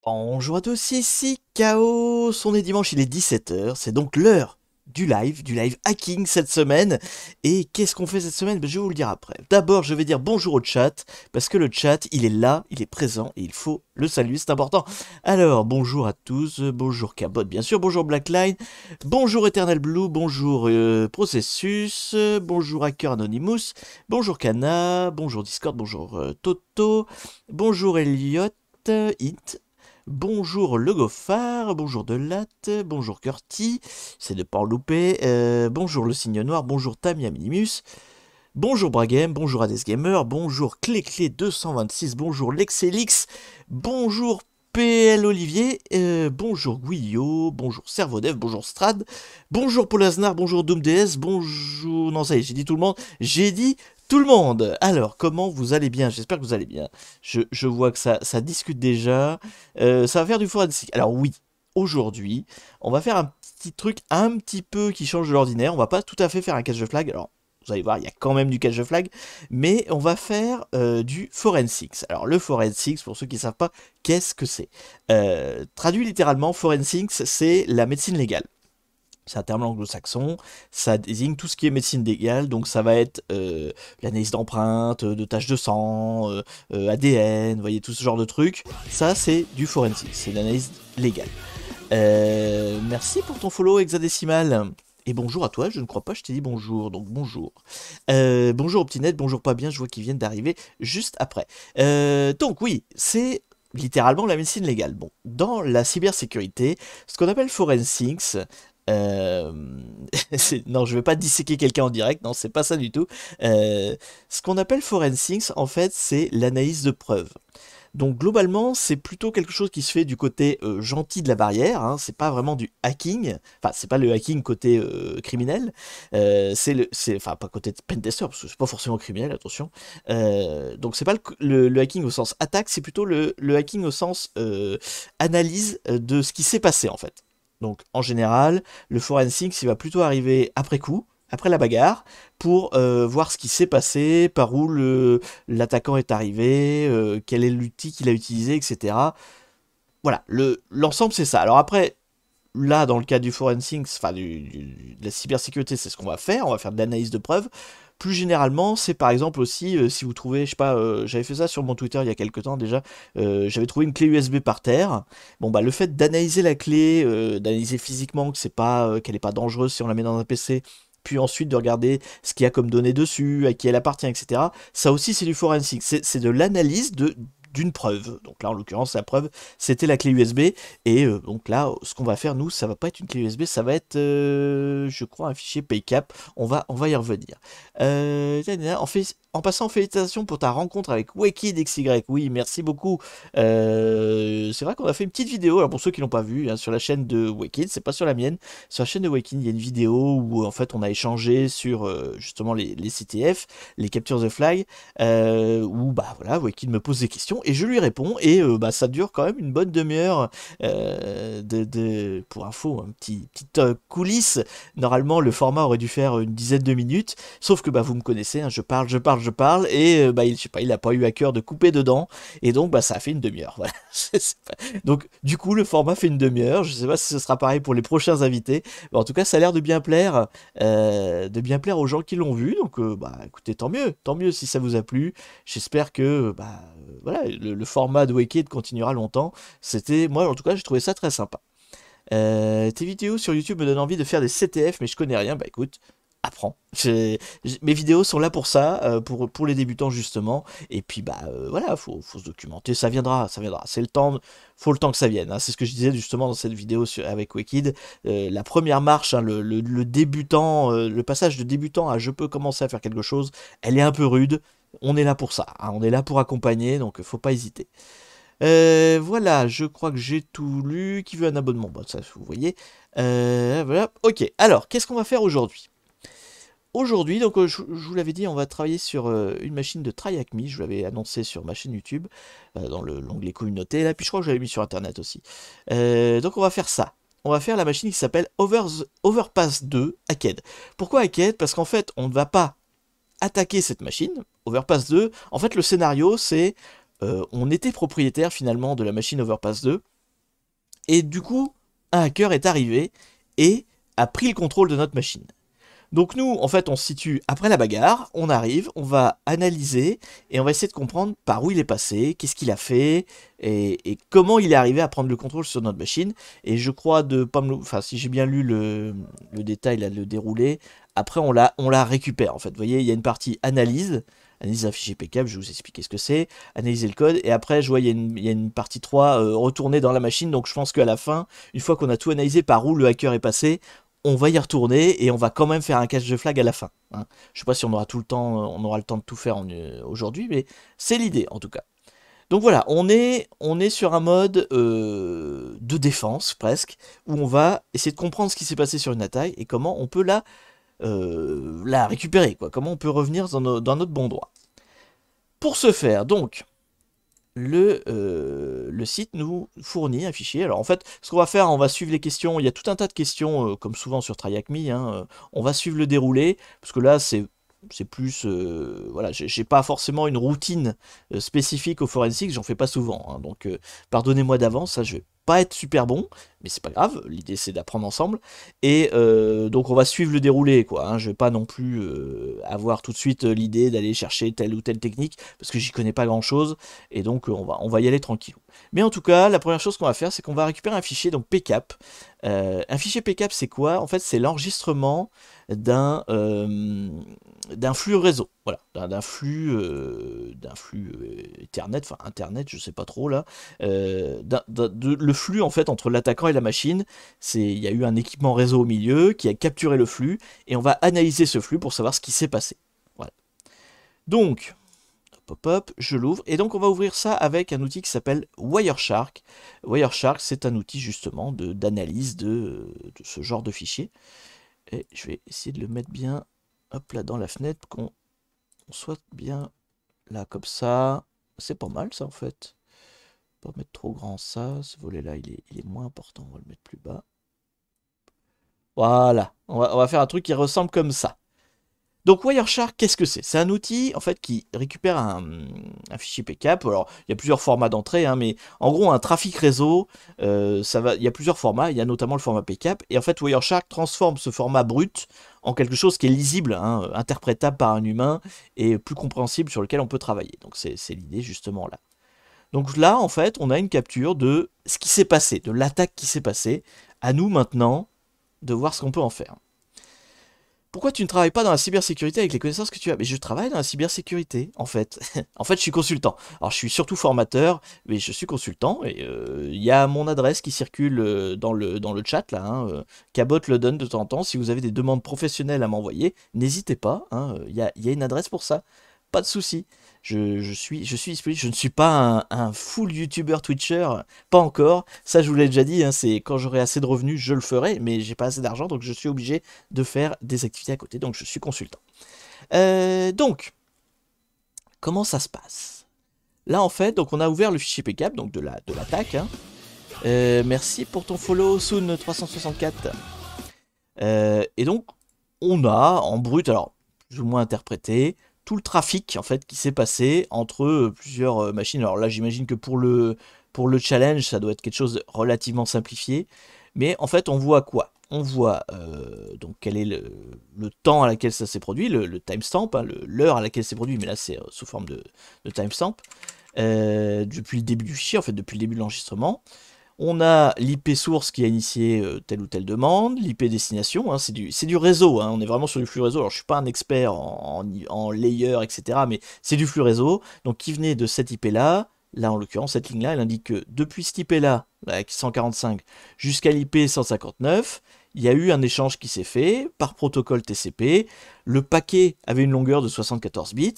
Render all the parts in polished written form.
Bonjour à tous, ici Chaos, on est dimanche, il est 17 h, c'est donc l'heure du live hacking cette semaine. Et qu'est-ce qu'on fait cette semaine? Je vais vous le dire après. D'abord, je vais dire bonjour au chat, parce que le chat, il est là, il est présent, et il faut le saluer, c'est important. Alors, bonjour à tous, bonjour Cabot, bien sûr, bonjour Blackline, bonjour Eternal Blue, bonjour Processus, bonjour Hacker Anonymous, bonjour Kana, bonjour Discord, bonjour Toto, bonjour Elliot, Hint, bonjour Le Goffard, bonjour Delatte, bonjour Curti, c'est de pas en louper, bonjour Le Signe Noir, bonjour Tamia Minimus, bonjour Bragame, bonjour Hades Gamer, bonjour Cléclé226, bonjour Lexelix, bonjour PL Olivier, bonjour Guillot, bonjour Servodev, bonjour Strad, bonjour Paul Aznar, bonjour DoomDS, bonjour... Non ça y est, j'ai dit tout le monde, j'ai dit tout le monde. Alors, comment vous allez bien? J'espère que vous allez bien. Je vois que ça discute déjà. Ça va faire du forensic. Alors oui, aujourd'hui, on va faire un petit truc un petit peu qui change de l'ordinaire. On va pas tout à fait faire un catch de flag. Alors, vous allez voir, il y a quand même du catch de flag. Mais on va faire du forensics. Alors, le forensics, pour ceux qui ne savent pas, qu'est-ce que c'est? Traduit littéralement, forensics, c'est la médecine légale. C'est un terme anglo-saxon, ça désigne tout ce qui est médecine légale, donc ça va être l'analyse d'empreintes, de taches de sang, ADN, vous voyez, tout ce genre de trucs. Ça, c'est du forensic, c'est l'analyse légale. Merci pour ton follow hexadécimal. Et bonjour à toi, je ne crois pas, je t'ai dit bonjour, donc bonjour. Bonjour Optinette, bonjour pas bien, je vois qu'ils viennent d'arriver juste après. Donc oui, c'est littéralement la médecine légale. Bon, dans la cybersécurité, ce qu'on appelle forensics, euh, non, je vais pas disséquer quelqu'un en direct, non, c'est pas ça du tout. Ce qu'on appelle forensics, en fait, c'est l'analyse de preuves. Donc globalement, c'est plutôt quelque chose qui se fait du côté gentil de la barrière, hein, c'est pas vraiment du hacking, enfin c'est pas le hacking côté criminel, enfin pas côté pentester, parce que c'est pas forcément criminel, attention. Donc c'est pas le hacking au sens attaque, c'est plutôt le hacking au sens analyse de ce qui s'est passé en fait. Donc en général, le forensics il va plutôt arriver après coup, après la bagarre, pour voir ce qui s'est passé, par où l'attaquant est arrivé, quel est l'outil qu'il a utilisé, etc. Voilà, l'ensemble c'est ça. Alors après, là dans le cas du forensics, enfin de la cybersécurité, c'est ce qu'on va faire de l'analyse de preuves. Plus généralement, c'est par exemple aussi, si vous trouvez, je sais pas, j'avais fait ça sur mon Twitter il y a quelques temps déjà, j'avais trouvé une clé USB par terre. Bon bah le fait d'analyser la clé, d'analyser physiquement que c'est pas, qu'elle est pas dangereuse si on la met dans un PC, puis ensuite de regarder ce qu'il y a comme données dessus, à qui elle appartient, etc. Ça aussi c'est du forensic, c'est de l'analyse d'une preuve. Donc là, en l'occurrence, la preuve, c'était la clé USB. Et donc là, ce qu'on va faire, nous, ça va pas être une clé USB, ça va être, je crois, un fichier PayCap. On va y revenir. En passant, félicitations pour ta rencontre avec Wakid XY. Oui, merci beaucoup. C'est vrai qu'on a fait une petite vidéo. Alors pour ceux qui l'ont pas vu, hein, sur la chaîne de Wakid, c'est pas sur la mienne. Sur la chaîne de Wakid, il y a une vidéo où en fait on a échangé sur justement les CTF, les captures de flag, où bah voilà, Wakid me pose des questions et je lui réponds et bah ça dure quand même une bonne demi-heure. Pour info, un petite coulisse. Normalement, le format aurait dû faire une dizaine de minutes, sauf que bah vous me connaissez, hein, je parle et bah je sais pas, il a pas eu à cœur de couper dedans et donc bah ça a fait une demi-heure. Voilà. Donc du coup le format fait une demi-heure. Je sais pas si ce sera pareil pour les prochains invités. Mais en tout cas, ça a l'air de bien plaire aux gens qui l'ont vu. Donc bah écoutez, tant mieux si ça vous a plu. J'espère que bah voilà, le format de Wicked continuera longtemps. C'était moi en tout cas, j'ai trouvé ça très sympa. Tes vidéos sur YouTube me donnent envie de faire des CTF, mais je connais rien. Bah écoute, apprends. Mes vidéos sont là pour ça, pour les débutants justement. Et puis bah voilà, faut se documenter. Ça viendra, ça viendra. C'est le temps, faut le temps que ça vienne, hein. C'est ce que je disais justement dans cette vidéo avec Wicked. La première marche, hein, le débutant, le passage de débutant à je peux commencer à faire quelque chose, elle est un peu rude. On est là pour ça, hein. On est là pour accompagner, donc faut pas hésiter. Voilà, je crois que j'ai tout lu. Qui veut un abonnement? Bon, ça, vous voyez. Voilà, ok. Alors, qu'est-ce qu'on va faire aujourd'hui? Aujourd'hui, donc, je vous l'avais dit, on va travailler sur une machine de TryHackMe. Je vous l'avais annoncé sur ma chaîne YouTube, dans l'onglet communauté. Là, puis je crois que je l'avais mis sur Internet aussi. Donc, on va faire ça. On va faire la machine qui s'appelle Overpass 2 Hacked. Pourquoi Hacked? Parce qu'en fait, on ne va pas attaquer cette machine. Overpass 2, en fait, le scénario, c'est on était propriétaire finalement de la machine Overpass 2. Et du coup, un hacker est arrivé et a pris le contrôle de notre machine. Donc nous, en fait, on se situe après la bagarre, on arrive, on va analyser et on va essayer de comprendre par où il est passé, qu'est-ce qu'il a fait et comment il est arrivé à prendre le contrôle sur notre machine. Et je crois de pas me... Enfin, si j'ai bien lu le détail, là, le déroulé, après on la récupère en fait. Vous voyez, il y a une partie analyse, analyse d'un fichier PCAP, je vais vous expliquer ce que c'est, analyser le code, et après je vois il y a une partie 3 retourner dans la machine, donc je pense qu'à la fin, une fois qu'on a tout analysé par où le hacker est passé, on va y retourner et on va quand même faire un cache de flag à la fin. Hein. Je sais pas si on aura tout le temps, on aura le temps de tout faire aujourd'hui, mais c'est l'idée en tout cas. Donc voilà, on est sur un mode de défense presque, où on va essayer de comprendre ce qui s'est passé sur une attaque et comment on peut la récupérer, quoi. Comment on peut revenir dans notre bon droit. Pour ce faire, donc, le site nous fournit un fichier. Alors en fait, ce qu'on va faire, on va suivre les questions. Il y a tout un tas de questions, comme souvent sur TryHackMe. Hein, on va suivre le déroulé, parce que là, c'est plus... voilà, j'ai pas forcément une routine spécifique au forensic, j'en fais pas souvent. Hein, donc pardonnez-moi d'avance, ça je vais pas être super bon, mais c'est pas grave, l'idée c'est d'apprendre ensemble. Et donc on va suivre le déroulé, quoi. Hein, je vais pas non plus avoir tout de suite l'idée d'aller chercher telle ou telle technique, parce que j'y connais pas grand-chose, et donc on va y aller tranquille. Mais en tout cas, la première chose qu'on va faire, c'est qu'on va récupérer un fichier, donc PCAP. Un fichier PCAP, c'est quoi? En fait, c'est l'enregistrement d'un flux réseau, voilà, d'un flux Ethernet, enfin Internet, je sais pas trop là, le flux en fait entre l'attaquant et la machine, il y a eu un équipement réseau au milieu qui a capturé le flux et on va analyser ce flux pour savoir ce qui s'est passé. Voilà. Donc, hop, hop, je l'ouvre et donc on va ouvrir ça avec un outil qui s'appelle Wireshark. Wireshark, c'est un outil justement d'analyse de ce genre de fichier. Et je vais essayer de le mettre bien, hop là dans la fenêtre, qu'on soit bien là comme ça. C'est pas mal ça en fait. Pas mettre trop grand ça, ce volet là il est moins important, on va le mettre plus bas. Voilà, on va faire un truc qui ressemble comme ça. Donc Wireshark, qu'est-ce que c'est? C'est un outil en fait qui récupère un fichier PCAP. Alors il y a plusieurs formats d'entrée, hein, mais en gros un trafic réseau, il y a plusieurs formats. Il y a notamment le format PCAP. Et en fait Wireshark transforme ce format brut en quelque chose qui est lisible, hein, interprétable par un humain et plus compréhensible sur lequel on peut travailler. Donc c'est l'idée justement là. Donc là en fait on a une capture de ce qui s'est passé, de l'attaque qui s'est passée. À nous maintenant de voir ce qu'on peut en faire. Pourquoi tu ne travailles pas dans la cybersécurité avec les connaissances que tu as? Mais je travaille dans la cybersécurité, en fait. En fait, je suis consultant. Alors, je suis surtout formateur, mais je suis consultant. Et il y a mon adresse qui circule dans le chat, là. Hein, Cabot le donne de temps en temps. Si vous avez des demandes professionnelles à m'envoyer, n'hésitez pas. Hein, il y a une adresse pour ça. Pas de souci. Je suis disponible. Je ne suis pas un full YouTuber Twitcher. Pas encore. Ça, je vous l'ai déjà dit. Hein, c'est quand j'aurai assez de revenus, je le ferai. Mais j'ai pas assez d'argent, donc je suis obligé de faire des activités à côté. Donc, je suis consultant. Donc, comment ça se passe? Là, en fait, donc on a ouvert le fichier PCAP, donc de l'attaque. Hein. Merci pour ton follow, Soon364. Et donc, on a en brut, alors plus ou moins interprété, tout le trafic en fait qui s'est passé entre plusieurs machines. Alors là, j'imagine que pour le challenge, ça doit être quelque chose de relativement simplifié. Mais en fait, on voit quoi? On voit donc quel est le temps à laquelle ça s'est produit, le timestamp, hein, l'heure à laquelle c'est produit, mais là c'est sous forme de timestamp. Depuis le début du fichier, en fait, depuis le début de l'enregistrement. On a l'IP source qui a initié telle ou telle demande, l'IP destination, hein, c'est du réseau, hein, on est vraiment sur du flux réseau. Alors je suis pas un expert en layer, etc., mais c'est du flux réseau, donc qui venait de cette IP là en l'occurrence cette ligne là, elle indique que depuis cette IP là, avec 145, jusqu'à l'IP 159, il y a eu un échange qui s'est fait par protocole TCP, le paquet avait une longueur de 74 bits,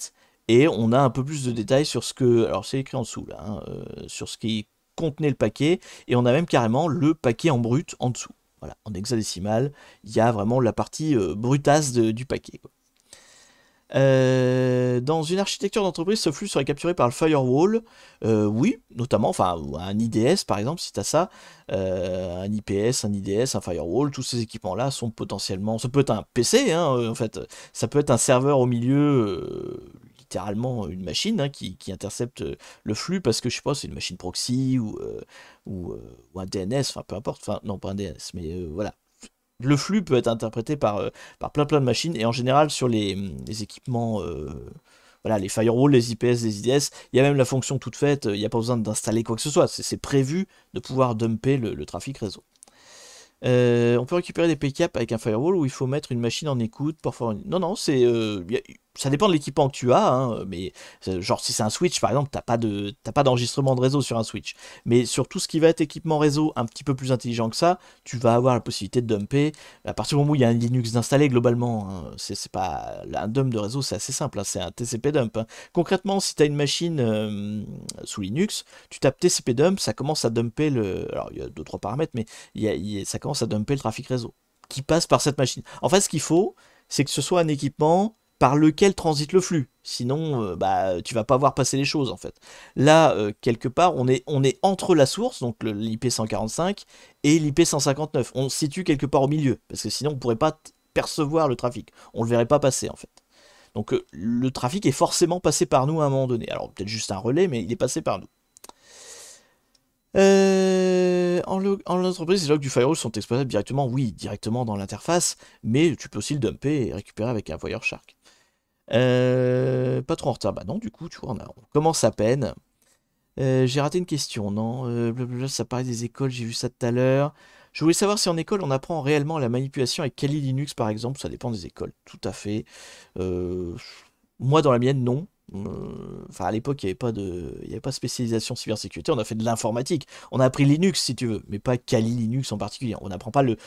et on a un peu plus de détails sur ce que, alors c'est écrit en dessous là, hein, sur ce qui contenait le paquet, et on a même carrément le paquet en brut en dessous. Voilà, en hexadécimal, il y a vraiment la partie brutasse du paquet. Quoi. Dans une architecture d'entreprise, ce flux serait capturé par le firewall. Oui, notamment, enfin, un IDS par exemple, si tu as ça, un IPS, un IDS, un firewall, tous ces équipements-là sont potentiellement. Ça peut être un PC, hein, en fait, ça peut être un serveur au milieu. littéralement une machine hein, qui intercepte le flux parce que je sais pas, c'est une machine proxy ou un DNS, enfin peu importe, enfin non pas un DNS, mais voilà. Le flux peut être interprété par plein de machines et en général sur les équipements, voilà, les firewalls, les IPS, les IDS, il y a même la fonction toute faite, il n'y a pas besoin d'installer quoi que ce soit, c'est prévu de pouvoir dumper le trafic réseau. On peut récupérer des PCAP avec un firewall où il faut mettre une machine en écoute pour faire Non, non, ça dépend de l'équipement que tu as, hein, mais genre si c'est un switch par exemple, t'as pas d'enregistrement de réseau sur un switch. Mais sur tout ce qui va être équipement réseau un petit peu plus intelligent que ça, tu vas avoir la possibilité de dumper. À partir du moment où il y a un Linux d'installé globalement, hein, c'est pas un dump de réseau, c'est assez simple, hein, c'est un TCP dump. Hein. Concrètement, si tu as une machine sous Linux, tu tapes TCP dump, ça commence à dumper le. Alors il y a 2-3 paramètres, mais ça commence à dumper le trafic réseau qui passe par cette machine. En fait, ce qu'il faut, c'est que ce soit un équipement par lequel transite le flux. Sinon, tu vas pas voir passer les choses en fait. Là, quelque part, on est entre la source, donc l'IP 145, et l'IP 159. On se situe quelque part au milieu, parce que sinon on pourrait pas percevoir le trafic. On le verrait pas passer en fait. Donc le trafic est forcément passé par nous à un moment donné. Alors peut-être juste un relais, mais il est passé par nous. En entreprise, les logs du firewall sont exploitables directement, oui, directement dans l'interface, mais tu peux aussi le dumper et récupérer avec un Wireshark. Pas trop en retard, bah non, du coup, tu vois, on commence à peine. J'ai raté une question, non blablabla, ça paraît des écoles, j'ai vu ça tout à l'heure. Je voulais savoir si en école on apprend réellement la manipulation avec Kali Linux par exemple, ça dépend des écoles, tout à fait. Moi dans la mienne, non. Enfin, à l'époque, il y avait pas de spécialisation cybersécurité. On a fait de l'informatique. On a appris Linux, si tu veux, mais pas Kali Linux en particulier. On n'apprend pas le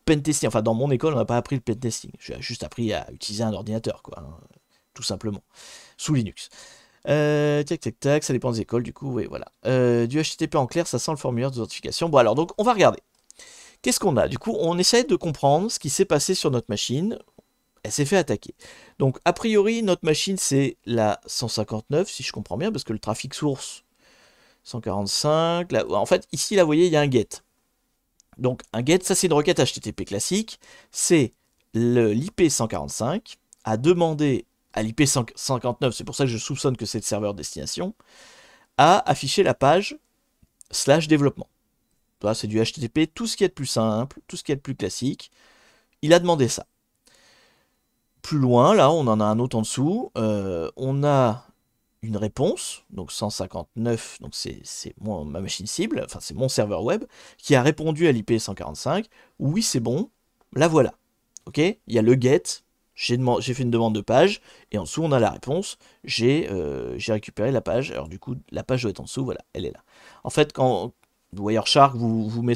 pentesting. Enfin, dans mon école, on n'a pas appris le pentesting. J'ai juste appris à utiliser un ordinateur, quoi, hein, tout simplement, sous Linux. Tac, tac, tac, ça dépend des écoles, du coup, oui, voilà. Du HTTP en clair, ça sent le formulaire d'authentification. Bon, alors, donc, on va regarder. Qu'est-ce qu'on a? Du coup, on essaie de comprendre ce qui s'est passé sur notre machine. Elle s'est fait attaquer. Donc, a priori, notre machine, c'est la 159, si je comprends bien, parce que le trafic source, 145. Là, en fait, ici, là, vous voyez, il y a un GET. Donc, un GET, ça, c'est une requête HTTP classique. C'est l'IP 145 a demandé à l'IP 159, c'est pour ça que je soupçonne que c'est le serveur destination, à afficher la page / développement. Là, c'est du HTTP, tout ce qui est de plus simple, tout ce qui est de plus classique. Il a demandé ça. Plus loin, là, on en a un autre en dessous. On a une réponse, donc 159, donc c'est ma machine cible, enfin c'est mon serveur web, qui a répondu à l'IP 145. Oui, c'est bon, la voilà. Ok, il y a le get, j'ai fait une demande de page, et en dessous on a la réponse, j'ai récupéré la page. Alors du coup, la page doit être en dessous, voilà, elle est là. En fait, quand Wireshark vous met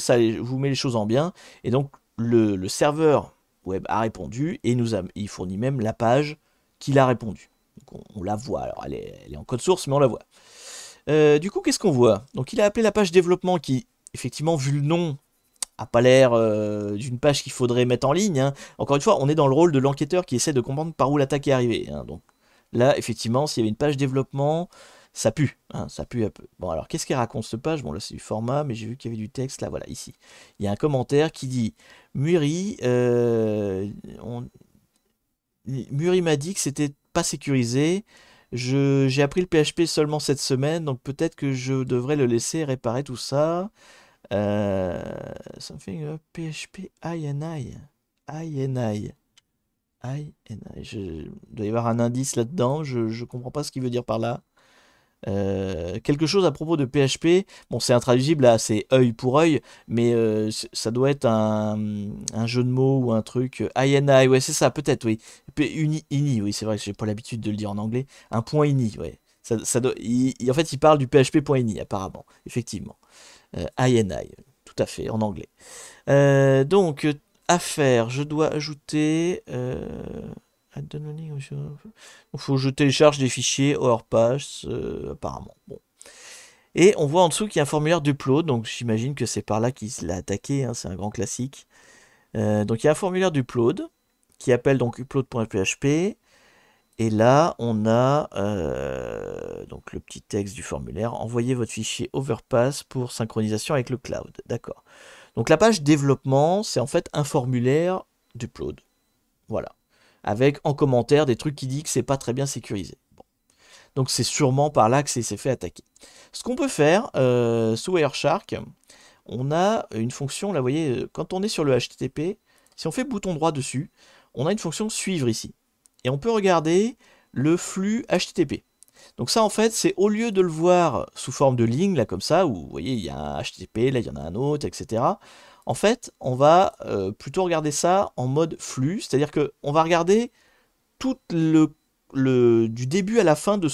les choses en bien, et donc le serveur web a répondu et il fournit même la page qu'il a répondu. Donc on la voit, alors elle est en code source, mais on la voit. Du coup, qu'est-ce qu'on voit? Donc il a appelé la page développement qui, effectivement, vu le nom, a pas l'air d'une page qu'il faudrait mettre en ligne. Hein. Encore une fois, on est dans le rôle de l'enquêteur qui essaie de comprendre par où l'attaque est arrivée. Hein. Donc là, effectivement, s'il y avait une page développement, ça pue, hein, ça pue un peu. Bon, alors, qu'est-ce qu'elle raconte cette page? Bon, là, c'est du format, mais j'ai vu qu'il y avait du texte, là, voilà, ici. Il y a un commentaire qui dit « Muri, Muri m'a dit que c'était pas sécurisé. J'ai appris le PHP seulement cette semaine, donc peut-être que je devrais le laisser réparer tout ça. Something PHP INI. INI. Il doit y avoir un indice là-dedans, je comprends pas ce qu'il veut dire par là. Quelque chose à propos de PHP, bon c'est intraduisible là, c'est œil pour œil, mais ça doit être un jeu de mots ou un truc. INI, ouais c'est ça, peut-être, oui. Ini, oui c'est vrai que j'ai pas l'habitude de le dire en anglais. Un point ini, ouais. En fait il parle du PHP.ini apparemment, effectivement. INI, tout à fait, en anglais. Donc, à faire, je dois ajouter... il faut que je télécharge des fichiers ORPass, apparemment. Bon. Et on voit en dessous qu'il y a un formulaire d'upload, donc j'imagine que c'est par là qu'il l'a attaqué, hein, c'est un grand classique. Donc il y a un formulaire d'upload qui appelle donc upload.php. Et là, on a donc le petit texte du formulaire. Envoyez votre fichier Overpass pour synchronisation avec le cloud. D'accord. Donc la page développement, c'est en fait un formulaire d'upload. Voilà. Avec en commentaire des trucs qui disent que c'est pas très bien sécurisé. Bon. Donc c'est sûrement par là que s'est fait attaquer. Ce qu'on peut faire, sous Wireshark, on a une fonction, là vous voyez, quand on est sur le HTTP, si on fait bouton droit dessus, on a une fonction suivre ici. Et on peut regarder le flux HTTP. Donc ça en fait, c'est au lieu de le voir sous forme de ligne, là comme ça, où vous voyez, il y a un HTTP, là il y en a un autre, etc. En fait, on va plutôt regarder ça en mode flux, c'est-à-dire qu'on va regarder tout du début à la fin de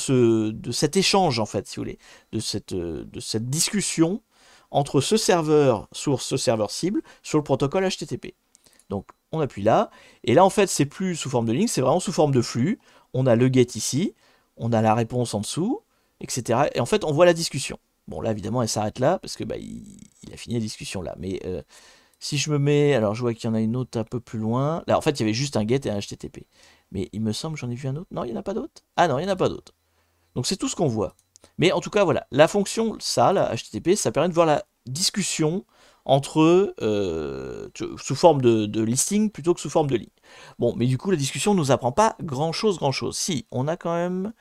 cet échange, en fait, si vous voulez, de cette discussion entre ce serveur source, ce serveur cible, sur le protocole HTTP. Donc, on appuie là, et là, en fait, c'est plus sous forme de ligne, c'est vraiment sous forme de flux. On a le get ici, on a la réponse en dessous, etc. Et en fait, on voit la discussion. Bon, là, évidemment, elle s'arrête là, parce que il a fini la discussion là. Mais si je me mets... Alors, je vois qu'il y en a une autre un peu plus loin. Là, en fait, il y avait juste un get et un HTTP. Mais il me semble, j'en ai vu un autre. Non, il n'y en a pas d'autre. Ah non, il n'y en a pas d'autre. Donc, c'est tout ce qu'on voit. Mais en tout cas, voilà. La fonction, ça, la HTTP, ça permet de voir la discussion entre sous forme de listing plutôt que sous forme de ligne. Bon, mais du coup, la discussion ne nous apprend pas grand-chose. Si, on a quand même...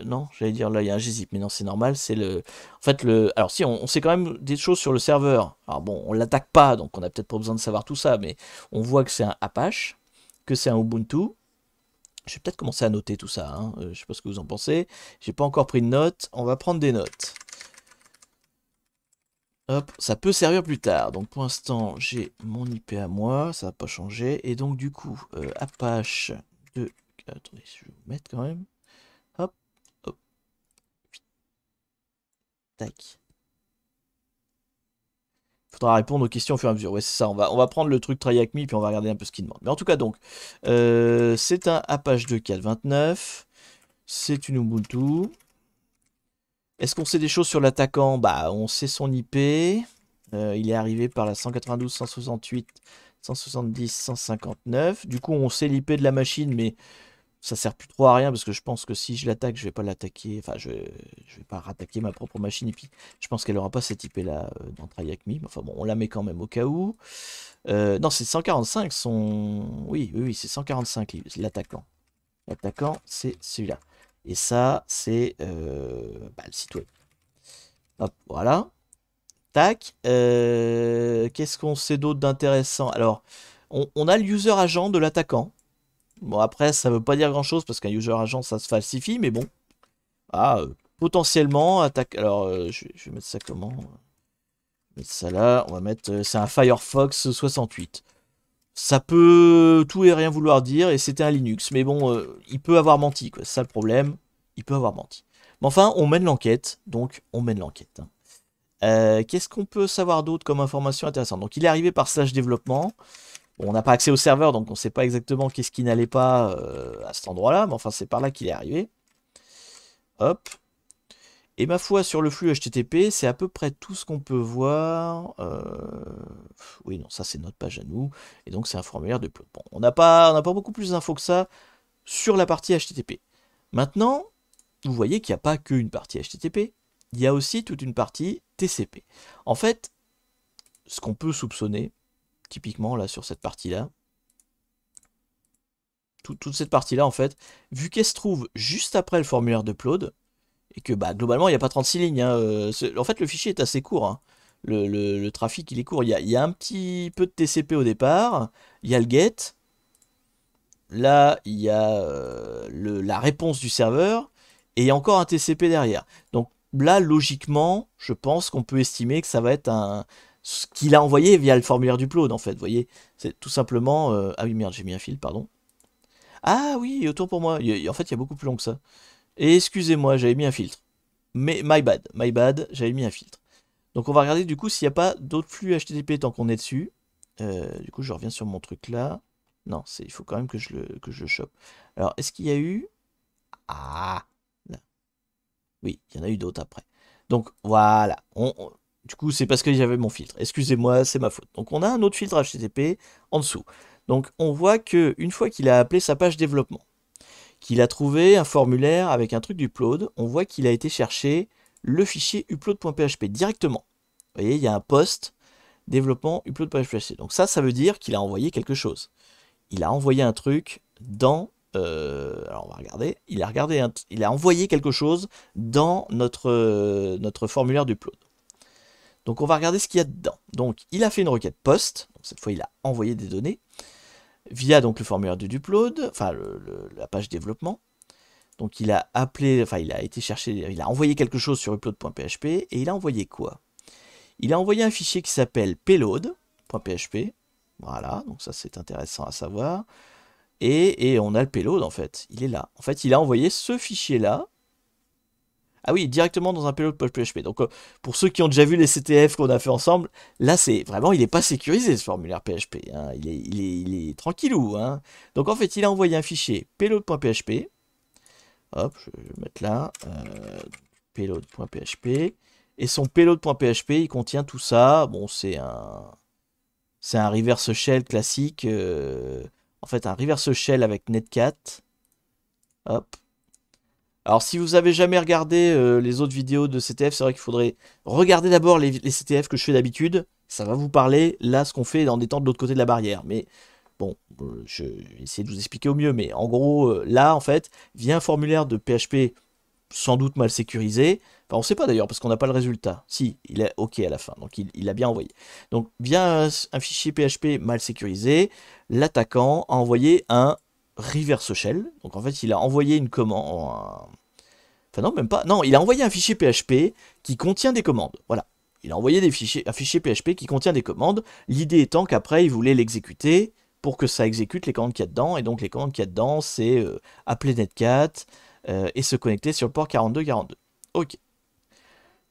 non, j'allais dire là, il y a un gzip, mais non, c'est normal, c'est le... En fait, alors si, on sait quand même des choses sur le serveur. Alors bon, on l'attaque pas, donc on n'a peut-être pas besoin de savoir tout ça, mais on voit que c'est un Apache, que c'est un Ubuntu. Je vais peut-être commencer à noter tout ça, hein. Je sais pas ce que vous en pensez. J'ai pas encore pris de notes, on va prendre des notes. Hop, ça peut servir plus tard. Donc pour l'instant, j'ai mon IP à moi, ça va pas changer. Et donc du coup, Apache de... Attendez, je vais vous mettre quand même. Hop, hop. Tac. Il faudra répondre aux questions au fur et à mesure. Ouais, c'est ça, on va prendre le truc Try Avec Me, puis on va regarder un peu ce qu'il demande. Mais en tout cas, donc, c'est un Apache 2.4.29. C'est une Ubuntu. Est-ce qu'on sait des choses sur l'attaquant? Bah, on sait son IP. Il est arrivé par la 192, 168, 170, 159. Du coup, on sait l'IP de la machine, mais ça sert plus trop à rien parce que je pense que si je l'attaque, je vais pas l'attaquer. Enfin, je vais pas rattaquer ma propre machine. Et puis, je pense qu'elle aura pas cette IP là dans Try Avec Me. Enfin bon, on la met quand même au cas où. Non, c'est 145 son. Oui, c'est 145 l'attaquant. L'attaquant, c'est celui-là. Et ça, c'est le site web. Hop, voilà. Tac. Qu'est-ce qu'on sait d'autre d'intéressant? Alors, on a le user agent de l'attaquant. Bon, après, ça veut pas dire grand-chose parce qu'un user agent, ça se falsifie, mais bon. Ah, potentiellement, attaque... Alors, je vais mettre ça comment? On va mettre ça là. On va mettre... c'est un Firefox 68. Ça peut tout et rien vouloir dire, et c'était un Linux. Mais bon, il peut avoir menti, quoi. C'est ça le problème. Il peut avoir menti. Mais enfin, on mène l'enquête, donc on mène l'enquête. Hein. Qu'est-ce qu'on peut savoir d'autre comme information intéressante? Donc, il est arrivé par / développement. Bon, on n'a pas accès au serveur, donc on ne sait pas exactement qu'est-ce qui n'allait pas à cet endroit-là, mais enfin, c'est par là qu'il est arrivé. Hop. Et ma foi, sur le flux HTTP, c'est à peu près tout ce qu'on peut voir. Oui, non, ça, c'est notre page à nous. Et donc, c'est un formulaire de upload. Bon, on n'a pas beaucoup plus d'infos que ça sur la partie HTTP. Maintenant, vous voyez qu'il n'y a pas qu'une partie HTTP. Il y a aussi toute une partie TCP. En fait, ce qu'on peut soupçonner, typiquement là sur cette partie-là, toute cette partie-là, en fait, vu qu'elle se trouve juste après le formulaire d'upload, et que bah, globalement, il n'y a pas 36 lignes. Hein, en fait, le fichier est assez court. Hein. Le trafic, il est court. Il y a un petit peu de TCP au départ. Il y a le get. Là, il y a la réponse du serveur. Et il y a encore un TCP derrière. Donc là, logiquement, je pense qu'on peut estimer que ça va être ce qu'il a envoyé via le formulaire d'upload, en fait. Vous voyez, c'est tout simplement... Ah oui, merde, j'ai mis un fil, pardon. Ah oui, autant pour moi. En fait, il y a beaucoup plus long que ça. Et excusez-moi, j'avais mis un filtre. Mais my bad, j'avais mis un filtre. Donc on va regarder du coup s'il n'y a pas d'autres flux HTTP tant qu'on est dessus. Du coup, je reviens sur mon truc là. Non, il faut quand même que je le chope. Alors, est-ce qu'il y a eu... Ah là. Oui, il y en a eu d'autres après. Donc voilà. Du coup, c'est parce que j'avais mon filtre. Excusez-moi, c'est ma faute. Donc on a un autre filtre HTTP en dessous. Donc on voit que une fois qu'il a appelé sa page développement, qu'il a trouvé un formulaire avec un truc d'upload, on voit qu'il a été chercher le fichier upload.php directement. Vous voyez, il y a un post développement upload.php. Donc ça veut dire qu'il a envoyé quelque chose. Il a envoyé un truc dans alors on va regarder. Il a envoyé quelque chose dans notre formulaire d'upload. Donc on va regarder ce qu'il y a dedans. Donc il a fait une requête post. Donc, cette fois il a envoyé des données via donc le formulaire de upload, enfin la page développement. Donc il a appelé, enfin il a été chercher, il a envoyé quelque chose sur upload.php et il a envoyé quoi? Il a envoyé un fichier qui s'appelle payload.php. Voilà, donc ça c'est intéressant à savoir. Et on a le payload en fait, il est là. En fait, il a envoyé ce fichier-là. Ah oui, directement dans un payload.php. Donc pour ceux qui ont déjà vu les CTF qu'on a fait ensemble, là c'est vraiment, il n'est pas sécurisé ce formulaire PHP. Hein. Il est tranquillou. Hein. Donc en fait, il a envoyé un fichier payload.php. Hop, je vais le mettre là. Payload.php. Et son payload.php, il contient tout ça. Bon, c'est un reverse shell classique. En fait, un reverse shell avec Netcat. Hop. Alors, si vous avez jamais regardé les autres vidéos de CTF, c'est vrai qu'il faudrait regarder d'abord les CTF que je fais d'habitude. Ça va vous parler, là, ce qu'on fait en étant de l'autre côté de la barrière. Mais bon, je vais essayer de vous expliquer au mieux. Mais en gros, là, en fait, via un formulaire de PHP sans doute mal sécurisé. Enfin, on ne sait pas d'ailleurs, parce qu'on n'a pas le résultat. Si, il est OK à la fin, donc il a bien envoyé. Donc, via un fichier PHP mal sécurisé, l'attaquant a envoyé un reverse shell. Donc, en fait, il a envoyé une commande. Enfin, non, même pas. Non, il a envoyé un fichier PHP qui contient des commandes. Voilà. Il a envoyé un fichier PHP qui contient des commandes. L'idée étant qu'après, il voulait l'exécuter pour que ça exécute les commandes qu'il y a dedans. Et donc, les commandes qu'il y a dedans, c'est appeler Netcat et se connecter sur le port 4242. Ok.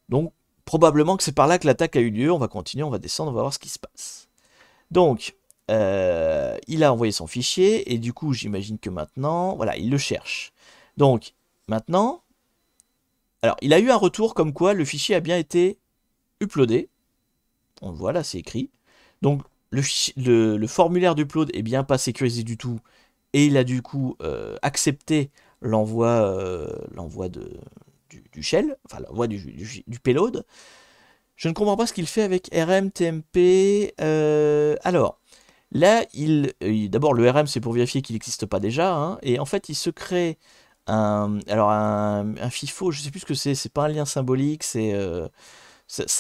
Donc, probablement que c'est par là que l'attaque a eu lieu. On va continuer, on va descendre, on va voir ce qui se passe. Donc, il a envoyé son fichier. Et du coup, j'imagine que maintenant, voilà, il le cherche. Donc, maintenant, alors, il a eu un retour comme quoi le fichier a bien été uploadé. On le voit là, c'est écrit. Donc, le formulaire d'upload est bien pas sécurisé du tout. Et il a du coup accepté l'envoi du shell, enfin l'envoi du payload. Je ne comprends pas ce qu'il fait avec RM, TMP. Alors, là, d'abord, le RM, c'est pour vérifier qu'il n'existe pas déjà. Hein, et en fait, il se crée un FIFO, je sais plus ce que c'est pas un lien symbolique, c'est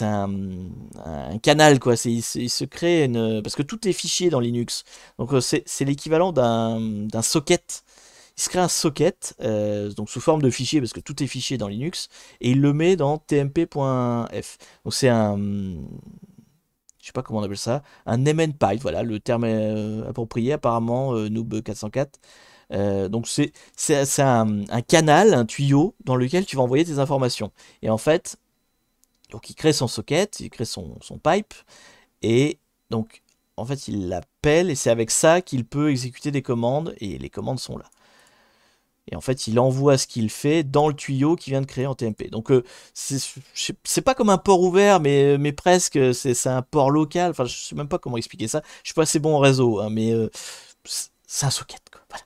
un canal, quoi. Il se crée parce que tout est fichier dans Linux. Donc c'est l'équivalent d'un socket. Il se crée un socket, donc sous forme de fichier, parce que tout est fichier dans Linux, et il le met dans tmp.f. Donc c'est je sais pas comment on appelle ça, un mnpipe, voilà, le terme approprié apparemment, Noob 404. Donc c'est un canal, un tuyau dans lequel tu vas envoyer tes informations. Et en fait, donc il crée son socket, il crée son pipe, et donc en fait il l'appelle, et c'est avec ça qu'il peut exécuter des commandes, et les commandes sont là. Et en fait il envoie ce qu'il fait dans le tuyau qu'il vient de créer en TMP. Donc c'est pas comme un port ouvert, mais presque, c'est un port local, enfin je sais même pas comment expliquer ça, je suis pas assez bon en réseau, hein, mais c'est un socket, quoi. Voilà.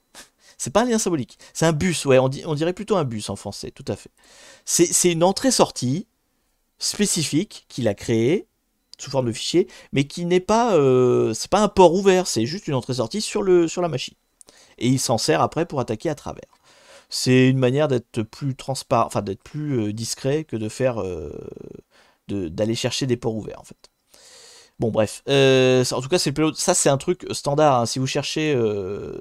C'est pas un lien symbolique, c'est un bus, ouais, on dirait plutôt un bus en français, tout à fait. C'est une entrée-sortie spécifique qu'il a créé sous forme de fichier, mais qui n'est pas, c'est pas un port ouvert, c'est juste une entrée-sortie sur la machine. Et il s'en sert après pour attaquer à travers. C'est une manière d'être plus transparent, enfin d'être plus discret que de faire, d'aller chercher des ports ouverts en fait. Bon bref, en tout cas ça c'est un truc standard, hein. Si vous cherchez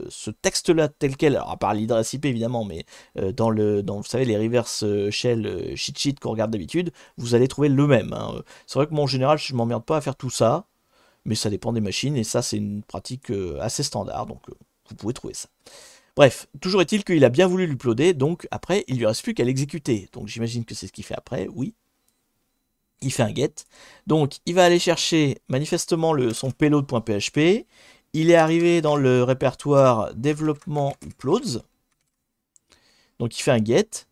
ce texte-là tel quel, alors à part l'adresse IP évidemment, mais dans vous savez les reverse shell cheat sheet qu'on regarde d'habitude, vous allez trouver le même. Hein. C'est vrai que moi en général je m'emmerde pas à faire tout ça, mais ça dépend des machines et ça c'est une pratique assez standard, donc vous pouvez trouver ça. Bref, toujours est-il qu'il a bien voulu l'uploader, donc après il lui reste plus qu'à l'exécuter. Donc j'imagine que c'est ce qu'il fait après, oui. Il fait un get. Donc, il va aller chercher manifestement son payload.php. Il est arrivé dans le répertoire développement uploads. Donc, il fait un get.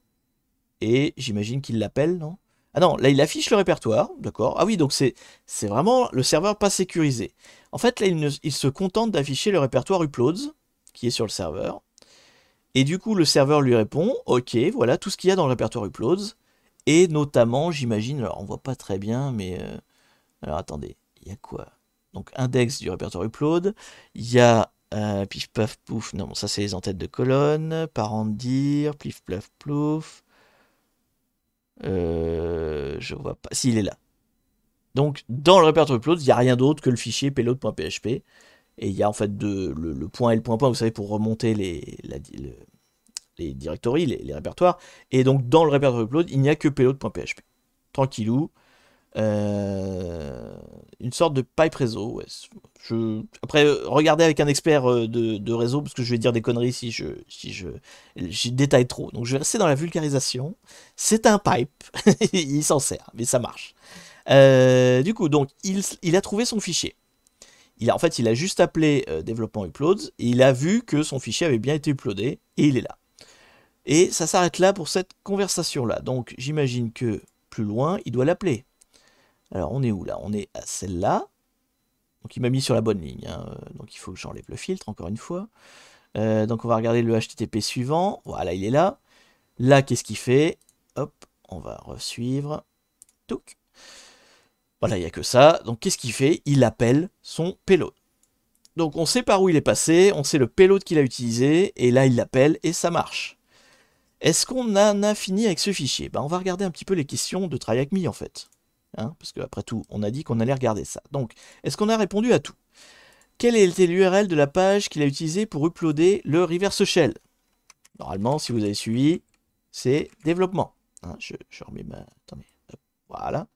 Et j'imagine qu'il l'appelle, non? Ah non, là, il affiche le répertoire. D'accord. Ah oui, donc c'est vraiment le serveur pas sécurisé. En fait, là, il se contente d'afficher le répertoire uploads qui est sur le serveur. Et du coup, le serveur lui répond, ok, voilà tout ce qu'il y a dans le répertoire uploads. Et notamment, j'imagine, alors on voit pas très bien, mais... alors attendez, il y a quoi? Donc index du répertoire upload, il y a Pif paf pouf, non, ça c'est les entêtes de colonne. Parents de dire, plif plaf plouf. Je vois pas. S'il est là. Donc, dans le répertoire upload, il n'y a rien d'autre que le fichier payload.php. Et il y a en fait le point et le point point, vous savez, pour remonter les directories, les répertoires. Et donc, dans le répertoire upload, il n'y a que payload.php. Tranquillou. Une sorte de pipe réseau. Ouais. Après, regardez avec un expert de réseau, parce que je vais dire des conneries si je détaille trop. Donc je vais rester dans la vulgarisation. C'est un pipe, il s'en sert, mais ça marche. Du coup, donc il a trouvé son fichier. En fait, il a juste appelé développement uploads, et il a vu que son fichier avait bien été uploadé, et il est là. Et ça s'arrête là pour cette conversation-là. Donc j'imagine que plus loin, il doit l'appeler. Alors, on est où là? On est à celle-là. Donc, il m'a mis sur la bonne ligne. Hein. Donc, il faut que j'enlève le filtre, encore une fois. Donc, on va regarder le HTTP suivant. Voilà, il est là. Là, qu'est-ce qu'il fait? Hop, on va resuivre. Touc. Voilà, il n'y a que ça. Donc, qu'est-ce qu'il fait? Il appelle son payload. Donc, on sait par où il est passé. On sait le payload qu'il a utilisé. Et là, il l'appelle et ça marche. Est-ce qu'on en a fini avec ce fichier? On va regarder un petit peu les questions de Try Hack Me, en fait. Hein, parce qu'après tout, on a dit qu'on allait regarder ça. Donc, est-ce qu'on a répondu à tout? Quelle était l'URL de la page qu'il a utilisée pour uploader le reverse shell? Normalement, si vous avez suivi, c'est développement. Hein, je remets ma... Attendez, hop, voilà.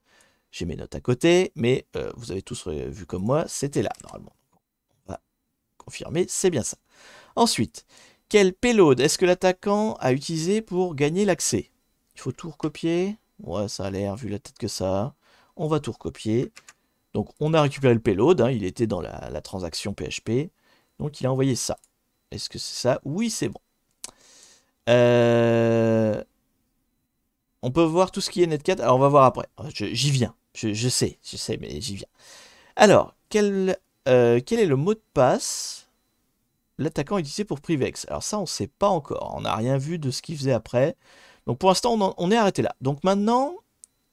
J'ai mes notes à côté, mais vous avez tous vu comme moi, c'était là, normalement. On va confirmer, c'est bien ça. Ensuite, quel payload est-ce que l'attaquant a utilisé pour gagner l'accès? Il faut tout recopier. Ouais, ça a l'air, vu la tête que ça a. On va tout recopier. Donc, on a récupéré le payload. Hein, il était dans la transaction PHP. Donc, il a envoyé ça. Est-ce que c'est ça? Oui, c'est bon. On peut voir tout ce qui est Netcat. Alors, on va voir après. J'y viens. Je sais, mais j'y viens. Alors, quel est le mot de passe l'attaquant utilisé pour Privex? Alors ça, on ne sait pas encore. On n'a rien vu de ce qu'il faisait après. Donc pour l'instant, on est arrêté là. Donc maintenant,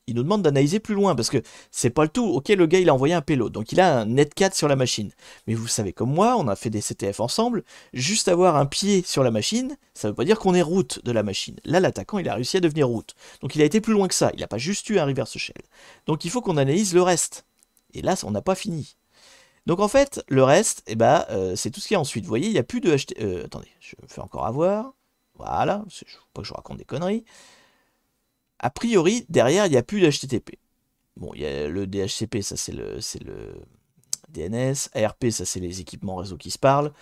il nous demande d'analyser plus loin, parce que c'est pas le tout. Ok, le gars, il a envoyé un payload, donc il a un netcat sur la machine. Mais vous savez comme moi, on a fait des CTF ensemble, juste avoir un pied sur la machine, ça veut pas dire qu'on est root de la machine. Là, l'attaquant, il a réussi à devenir root. Donc il a été plus loin que ça, il n'a pas juste eu un reverse shell. Donc il faut qu'on analyse le reste. Et là, on n'a pas fini. Donc en fait, le reste, c'est tout ce qu'il y a ensuite. Vous voyez, il n'y a plus de HTTP. Attendez, je me fais encore avoir. Voilà, je ne veux pas que je raconte des conneries. A priori, derrière, il n'y a plus de HTTP. Bon, il y a le DHCP, ça c'est le DNS. ARP, ça c'est les équipements réseau qui se parlent.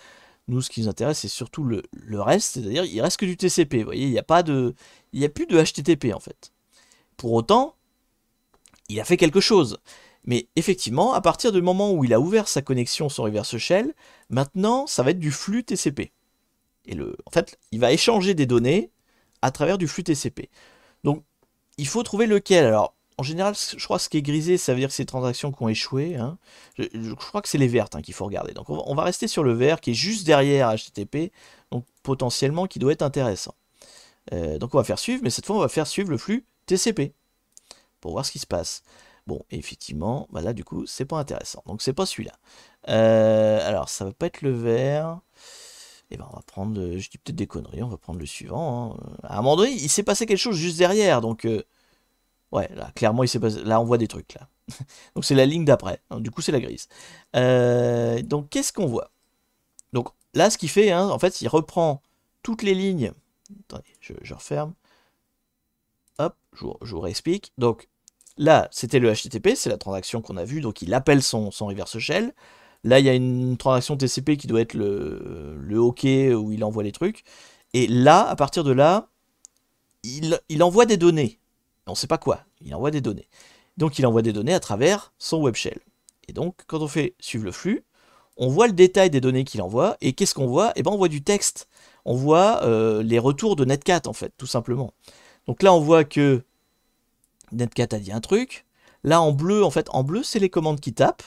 Nous, ce qui nous intéresse, c'est surtout le reste. C'est-à-dire, il reste que du TCP. Vous voyez, il n'y a plus de HTTP en fait. Pour autant, il a fait quelque chose. Mais effectivement, à partir du moment où il a ouvert sa connexion sur reverse shell, maintenant, ça va être du flux TCP. Et en fait, il va échanger des données à travers du flux TCP. Donc, il faut trouver lequel. Alors, en général, je crois que ce qui est grisé, ça veut dire que c'est des transactions qui ont échoué. Hein. Je crois que c'est les vertes qu'il faut regarder. Donc, on va rester sur le vert qui est juste derrière HTTP, donc potentiellement qui doit être intéressant. Donc, on va faire suivre, mais cette fois, on va faire suivre le flux TCP pour voir ce qui se passe. Bon, effectivement, là, du coup, c'est pas intéressant. Donc, c'est pas celui-là. Alors, ça va pas être le vert. Et on va prendre, je dis peut-être des conneries, on va prendre le suivant. Hein. À un moment donné, il s'est passé quelque chose juste derrière, donc ouais, là, clairement, il s'est passé, là, on voit des trucs, là. Donc, c'est la ligne d'après, du coup, c'est la grise. Donc, qu'est-ce qu'on voit? Donc, là, ce qu'il fait, hein, en fait, il reprend toutes les lignes. Attendez, je referme. Hop, je vous réexplique. Donc, là, c'était le HTTP, c'est la transaction qu'on a vue, donc il appelle son reverse shell. Là, il y a une transaction TCP qui doit être le OK où il envoie les trucs. Et là, à partir de là, il envoie des données. On ne sait pas quoi, il envoie des données. Donc, il envoie des données à travers son web shell. Et donc, quand on fait suivre le flux, on voit le détail des données qu'il envoie. Et qu'est-ce qu'on voit? On voit du texte. On voit les retours de Netcat, en fait, tout simplement. Donc là, on voit que Netcat a dit un truc. Là, en bleu, c'est les commandes qui tapent.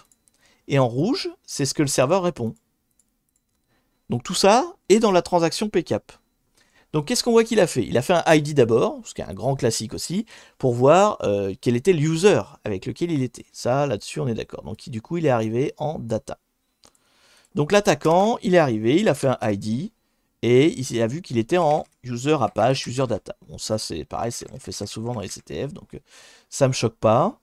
Et en rouge, c'est ce que le serveur répond. Donc tout ça est dans la transaction PCAP. Donc qu'est-ce qu'on voit qu'il a fait? Il a fait un ID d'abord, ce qui est un grand classique aussi, pour voir quel était le user avec lequel il était. Ça, là-dessus, on est d'accord. Donc du coup, il est arrivé en data. Donc l'attaquant, il est arrivé, il a fait un ID, et il a vu qu'il était en user Apache, user data. Bon, ça c'est pareil, on fait ça souvent dans les CTF, donc ça me choque pas.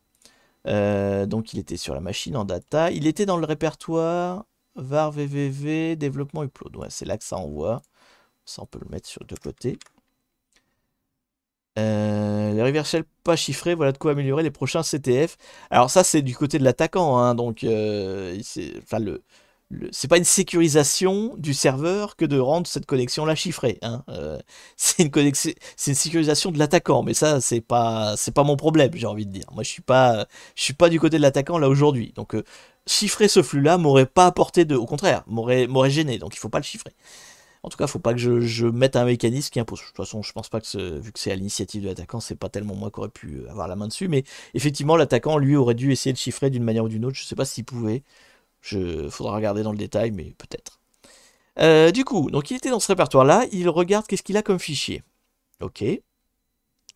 Donc il était sur la machine en data. Il était dans le répertoire var www développement upload. Ouais, c'est là que ça envoie. Ça on peut le mettre sur deux côtés. Les reversals pas chiffrés, voilà de quoi améliorer les prochains CTF. Alors ça c'est du côté de l'attaquant, hein, donc enfin, c'est pas une sécurisation du serveur que de rendre cette connexion là chiffrée, hein. C'est une sécurisation de l'attaquant, mais ça c'est pas mon problème, j'ai envie de dire. Moi je suis pas du côté de l'attaquant là aujourd'hui, donc chiffrer ce flux là m'aurait pas apporté au contraire, m'aurait gêné, donc il faut pas le chiffrer. En tout cas, faut pas que je mette un mécanisme qui impose. De toute façon, je pense pas que vu que c'est à l'initiative de l'attaquant, c'est pas tellement moi qui aurais pu avoir la main dessus. Mais effectivement, l'attaquant, lui, aurait dû essayer de chiffrer d'une manière ou d'une autre. Je sais pas s'il pouvait. Faudra regarder dans le détail, mais peut-être. Du coup, donc il était dans ce répertoire-là. Il regarde qu'est-ce qu'il a comme fichier. Ok.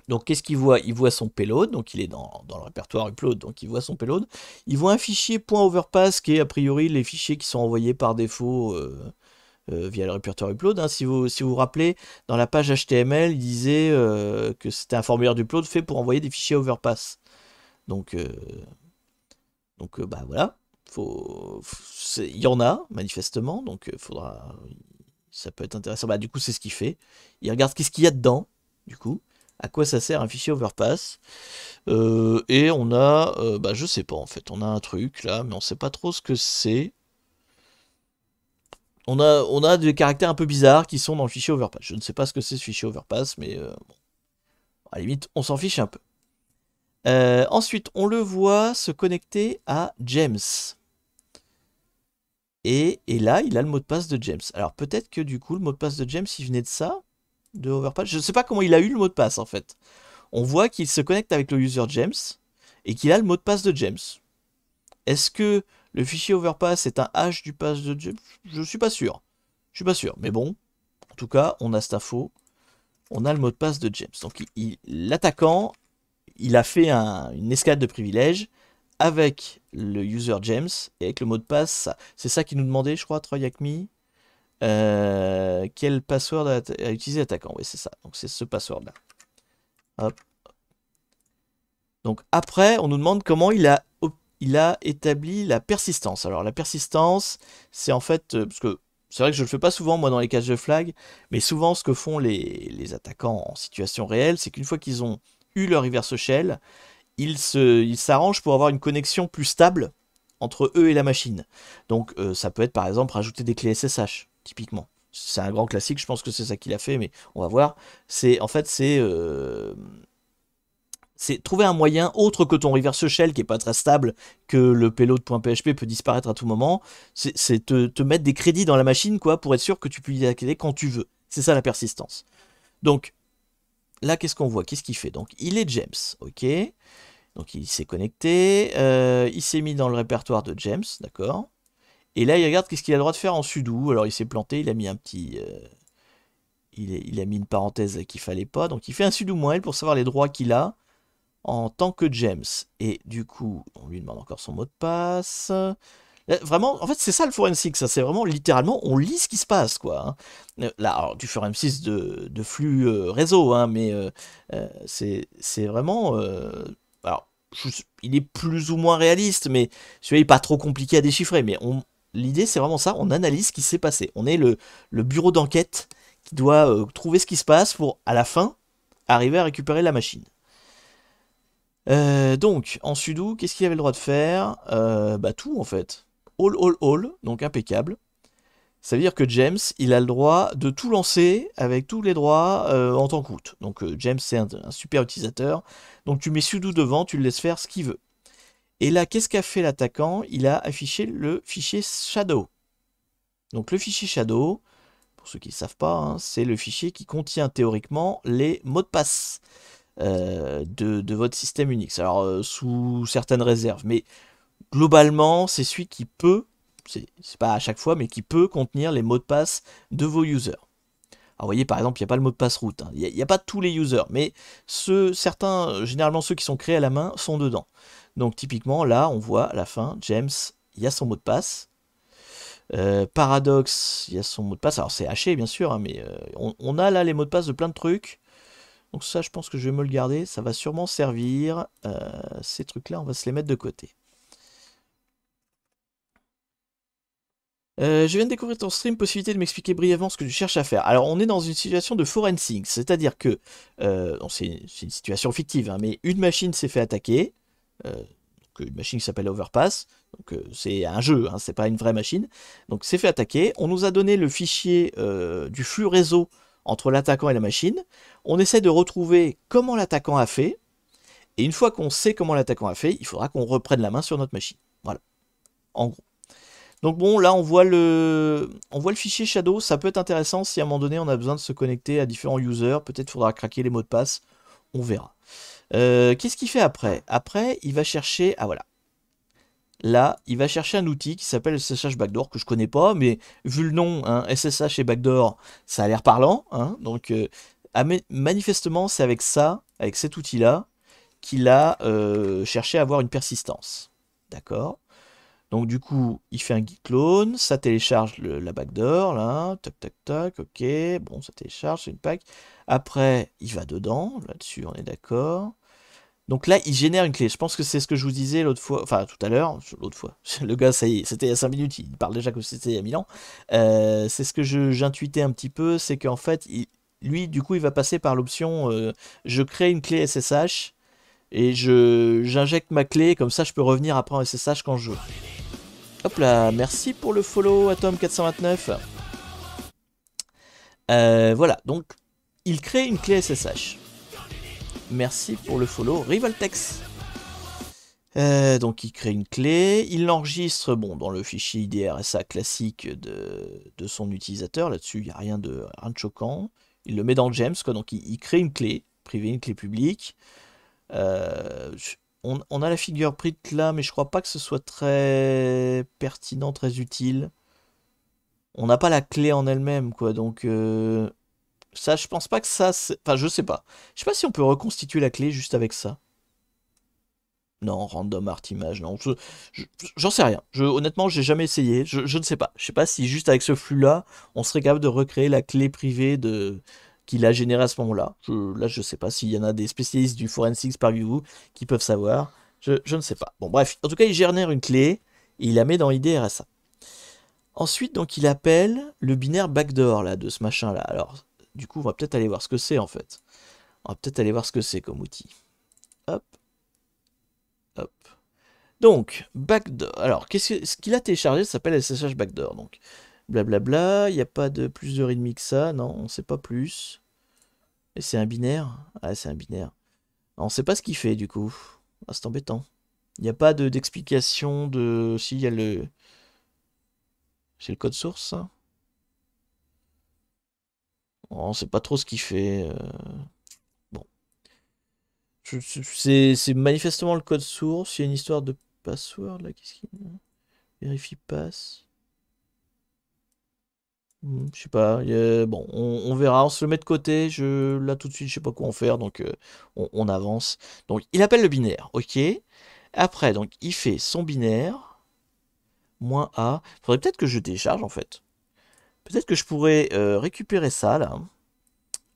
Donc qu'est-ce qu'il voit? Il voit son payload, donc il est dans le répertoire upload, donc il voit son payload. Il voit un fichier .overpass qui est a priori les fichiers qui sont envoyés par défaut via le répertoire upload. Hein. Si vous rappelez, dans la page HTML, il disait que c'était un formulaire d'upload fait pour envoyer des fichiers overpass. Donc bah voilà, il y en a manifestement, donc ça peut être intéressant. Bah du coup c'est ce qu'il fait. Il regarde qu'est-ce qu'il y a dedans, du coup. À quoi ça sert un fichier overpass et on a, bah je sais pas en fait, on a un truc là, mais on sait pas trop ce que c'est. On a des caractères un peu bizarres qui sont dans le fichier overpass. Je ne sais pas ce que c'est ce fichier overpass, mais bon, à la limite, on s'en fiche un peu. Ensuite, on le voit se connecter à James. Et là, il a le mot de passe de James. Alors peut-être que du coup, le mot de passe de James, il venait de ça, de overpass. Je ne sais pas comment il a eu le mot de passe en fait. On voit qu'il se connecte avec le user James et qu'il a le mot de passe de James. Est-ce que le fichier overpass est un hash du pass de James? Je suis pas sûr. Je suis pas sûr. Mais bon, en tout cas, on a cette info. On a le mot de passe de James. Donc l'attaquant, il a fait une escalade de privilèges avec le user James et avec le mot de passe. C'est ça qu'il nous demandait, je crois, Troy Acme. Quel password a utilisé l'attaquant? Oui, c'est ça. Donc c'est ce password-là. Hop. Donc après, on nous demande comment il a établi la persistance. Alors la persistance, c'est en fait, parce que c'est vrai que je le fais pas souvent moi dans les caches de flag, mais souvent ce que font les attaquants en situation réelle, c'est qu'une fois qu'ils ont eu leur reverse shell, ils s'arrangent pour avoir une connexion plus stable entre eux et la machine. Donc ça peut être par exemple rajouter des clés SSH, typiquement. C'est un grand classique, je pense que c'est ça qu'il a fait, mais on va voir. C'est trouver un moyen autre que ton reverse shell qui est pas très stable, que le payload.php peut disparaître à tout moment. C'est te mettre des crédits dans la machine quoi pour être sûr que tu peux y accéder quand tu veux. C'est ça la persistance. Donc là qu'est-ce qu'on voit? Qu'est-ce qu'il fait? Donc il est James, ok. Donc il s'est connecté, il s'est mis dans le répertoire de James, d'accord. Et là il regarde qu'est-ce qu'il a le droit de faire en sudo. Alors il s'est planté, il a mis un petit il a mis une parenthèse qu'il fallait pas. Donc il fait un sudo -l pour savoir les droits qu'il a en tant que James. Et du coup, on lui demande encore son mot de passe. Vraiment, en fait, c'est ça le forensic, ça, c'est vraiment littéralement, on lit ce qui se passe, quoi. Hein. Là, alors, du forensic de flux réseau, hein, mais c'est vraiment. Alors, il est plus ou moins réaliste, mais celui-là, il n'est pas trop compliqué à déchiffrer. Mais l'idée, c'est vraiment ça, on analyse ce qui s'est passé. On est le bureau d'enquête qui doit trouver ce qui se passe pour, à la fin, arriver à récupérer la machine. Donc, en sudo, qu'est-ce qu'il avait le droit de faire? Bah tout en fait. All, donc impeccable. Ça veut dire que James, il a le droit de tout lancer avec tous les droits en tant qu'out. Donc James, c'est un super utilisateur. Donc tu mets sudo devant, tu le laisses faire ce qu'il veut. Et là, qu'est-ce qu'a fait l'attaquant? Il a affiché le fichier shadow. Donc le fichier shadow, pour ceux qui ne savent pas, hein, c'est le fichier qui contient théoriquement les mots de passe. De votre système Unix. Alors, sous certaines réserves. Mais globalement, c'est celui qui peut, c'est pas à chaque fois, mais qui peut contenir les mots de passe de vos users. Alors, vous voyez, par exemple, il n'y a pas le mot de passe root. Hein. Il n'y a pas tous les users, mais certains, généralement ceux qui sont créés à la main, sont dedans. Donc, typiquement, là, on voit à la fin, James, il y a son mot de passe. Paradox, il y a son mot de passe. Alors c'est haché bien sûr, hein, mais on a là les mots de passe de plein de trucs. Donc ça, je pense que je vais me le garder. Ça va sûrement servir. Ces trucs-là, on va se les mettre de côté. Je viens de découvrir ton stream, possibilité de m'expliquer brièvement ce que tu cherches à faire. Alors, on est dans une situation de forensics, c'est-à-dire que, c'est une situation fictive, hein, mais une machine s'est fait attaquer, donc une machine qui s'appelle Overpass, donc c'est un jeu, hein, c'est pas une vraie machine, donc c'est fait attaquer, on nous a donné le fichier du flux réseau entre l'attaquant et la machine, on essaie de retrouver comment l'attaquant a fait, et une fois qu'on sait comment l'attaquant a fait, il faudra qu'on reprenne la main sur notre machine. Voilà, en gros. Donc bon, là on voit le fichier Shadow, ça peut être intéressant si à un moment donné on a besoin de se connecter à différents users, peut-être faudra craquer les mots de passe, on verra. Qu'est-ce qu'il fait après? Après, il va chercher, ah voilà, là, il va chercher un outil qui s'appelle SSH Backdoor, que je connais pas, mais vu le nom, hein, SSH et Backdoor, ça a l'air parlant, hein, donc manifestement c'est avec ça, avec cet outil-là, qu'il a cherché à avoir une persistance. D'accord? Donc du coup, il fait un git clone, ça télécharge la backdoor, là, tac tac tac, ok, bon, ça télécharge, c'est une pack. Après, il va dedans, là-dessus, on est d'accord. Donc là, il génère une clé. Je pense que c'est ce que je vous disais l'autre fois, enfin tout à l'heure, l'autre fois. Le gars, ça y est, c'était il y a 5 minutes, il parle déjà que c'était il y a 1000 ans. C'est ce que j'intuitais un petit peu, c'est qu'en fait, lui, du coup, il va passer par l'option je crée une clé SSH et j'injecte ma clé, comme ça je peux revenir après en SSH quand je veux. Hop là, merci pour le follow Atom429. Voilà, donc il crée une clé SSH. Merci pour le follow Rivaltex. Donc il crée une clé, il l'enregistre bon, dans le fichier IDRSA classique de son utilisateur. Là-dessus, il n'y a rien de choquant. Il le met dans Gems, quoi. Donc il crée une clé privée, une clé publique. On a la fingerprint là, mais je crois pas que ce soit très pertinent, très utile. On n'a pas la clé en elle-même, quoi. Donc, ça, je pense pas que ça. Enfin, je sais pas. Je sais pas si on peut reconstituer la clé juste avec ça. Non, random art image, non. J'en sais rien. Honnêtement, j'ai jamais essayé. Je ne sais pas. Je sais pas si juste avec ce flux-là, on serait capable de recréer la clé privée qu'il a générée à ce moment-là. Là, je sais pas s'il y en a des spécialistes du forensics parmi vous qui peuvent savoir. Je ne sais pas. Bon, bref. En tout cas, il génère une clé et il la met dans IDRSA. Ensuite, donc, il appelle le binaire backdoor là, de ce machin-là. Alors, du coup, on va peut-être aller voir ce que c'est en fait. On va peut-être aller voir ce que c'est comme outil. Hop, hop. Donc, backdoor. Alors, ce qu'il a téléchargé s'appelle SSH backdoor. Donc, blablabla. Il n'y a pas de plus de readme que ça. Non, on ne sait pas plus. Et c'est un binaire. Ah, c'est un binaire. On ne sait pas ce qu'il fait du coup. Ah, c'est embêtant. Il n'y a pas d'explication de. Si, il y a le. C'est le code source, ça. On ne sait pas trop ce qu'il fait. Bon. C'est manifestement le code source. Il y a une histoire de password là. Qu'est-ce qu'il y a? Vérifie passe. Je sais pas. Bon, on verra. On se le met de côté. Là tout de suite, je sais pas quoi en faire. Donc on avance. Donc il appelle le binaire. Ok. Après, donc il fait son binaire. Moins A. Faudrait peut-être que je télécharge en fait. Peut-être que je pourrais récupérer ça là,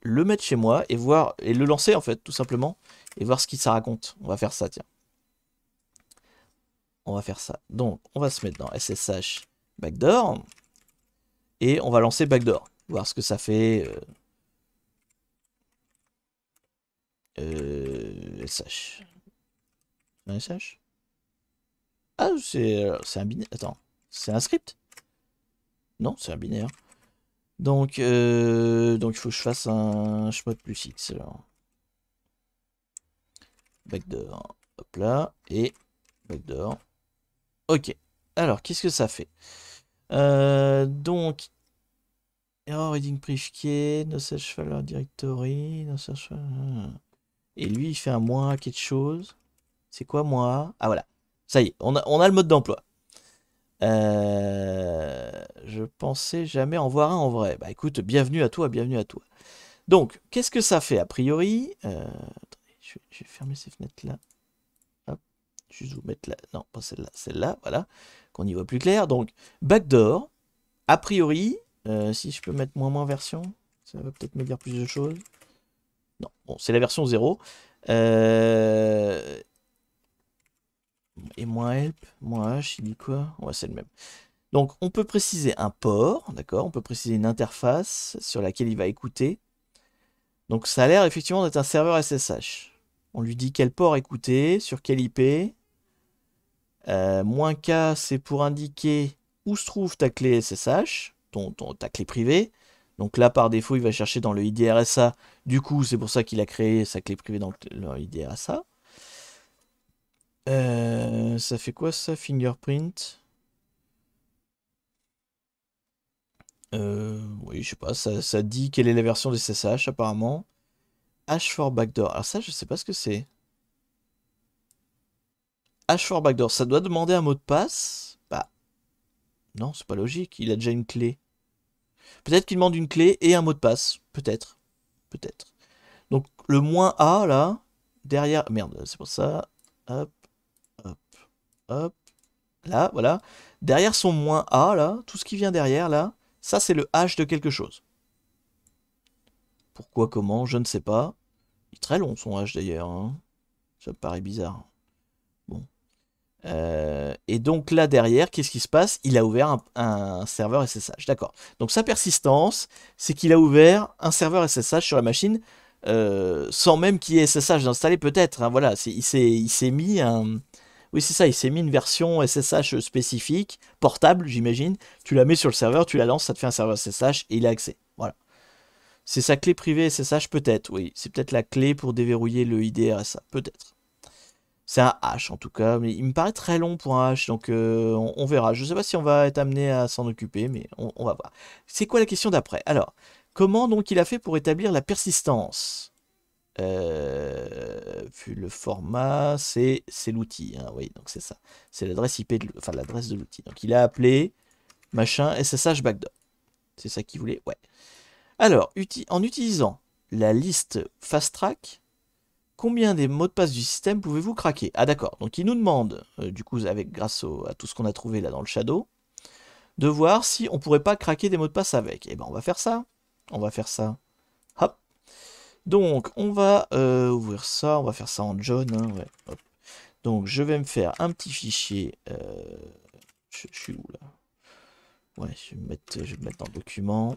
le mettre chez moi et voir et le lancer en fait tout simplement et voir ce que ça raconte. On va faire ça, tiens. On va faire ça. Donc on va se mettre dans SSH backdoor et on va lancer backdoor, voir ce que ça fait. SH. Un SH. Ah c'est un binaire. Attends, c'est un script? Non, c'est un binaire. Donc il faut que je fasse un chmod plus X alors. Backdoor. Hop là. Et backdoor. Ok. Alors, qu'est-ce que ça fait? Donc, error reading brief key, no search file directory, no search file... Et lui, il fait un moins quelque chose. C'est quoi moins? Ah voilà. Ça y est, on a le mode d'emploi. Je pensais jamais en voir un en vrai. Bah écoute, bienvenue à toi, bienvenue à toi. Donc, qu'est-ce que ça fait a priori? Attendez, je vais fermer ces fenêtres-là. Juste vous mettre là, non pas celle-là, celle-là, voilà, qu'on y voit plus clair. Donc, backdoor, a priori, si je peux mettre moins version, ça va peut-être me dire plus de choses. Non, bon, c'est la version 0. Et moins help, moins h, il dit quoi? Ouais, c'est le même. Donc, on peut préciser un port, d'accord? On peut préciser une interface sur laquelle il va écouter. Donc, ça a l'air effectivement d'être un serveur SSH. On lui dit quel port écouter, sur quel IP. -K, c'est pour indiquer où se trouve ta clé SSH, ta clé privée. Donc là, par défaut, il va chercher dans le IDRSA. Du coup, c'est pour ça qu'il a créé sa clé privée dans le IDRSA. Ça fait quoi ça, fingerprint? Oui, je sais pas, ça dit quelle est la version des SSH apparemment. H4 backdoor. Alors ça, je sais pas ce que c'est. H4 backdoor, ça doit demander un mot de passe? Bah, non, c'est pas logique, il a déjà une clé. Peut-être qu'il demande une clé et un mot de passe. Peut-être. Peut-être. Donc, le -A, là, derrière... Merde, c'est pour ça. Hop, hop, hop. Là, voilà. Derrière son -A, là, tout ce qui vient derrière, là, ça, c'est le H de quelque chose. Pourquoi, comment, je ne sais pas. Il est très long, son H, d'ailleurs. Hein. Ça me paraît bizarre. Bon. Et donc là derrière, qu'est-ce qui se passe? Il a ouvert un serveur SSH, d'accord. Donc sa persistance, c'est qu'il a ouvert un serveur SSH sur la machine sans même qu'il y ait SSH installé peut-être. Hein, voilà, il s'est mis un... Oui c'est ça, il s'est mis une version SSH spécifique, portable j'imagine. Tu la mets sur le serveur, tu la lances, ça te fait un serveur SSH et il a accès. Voilà. C'est sa clé privée SSH peut-être, oui. C'est peut-être la clé pour déverrouiller le IDRSA, peut-être. C'est un H en tout cas, mais il me paraît très long pour un H, donc on verra. Je ne sais pas si on va être amené à s'en occuper, mais on va voir. C'est quoi la question d'après? Alors, comment donc il a fait pour établir la persistance? Vu le format, c'est l'outil, hein, oui, donc c'est ça. C'est l'adresse IP, enfin l'adresse de l'outil. Donc il a appelé machin SSH backdoor. C'est ça qu'il voulait, ouais. Alors, en utilisant la liste fast track, combien des mots de passe du système pouvez-vous craquer? Ah d'accord, donc il nous demande, du coup, grâce à tout ce qu'on a trouvé là dans le shadow, de voir si on pourrait pas craquer des mots de passe avec. Et ben on va faire ça. On va faire ça. Hop. Donc on va ouvrir ça, on va faire ça en John. Hein, ouais. Hop. Donc je vais me faire un petit fichier. Je suis où là? Ouais, je vais me mettre dans le document.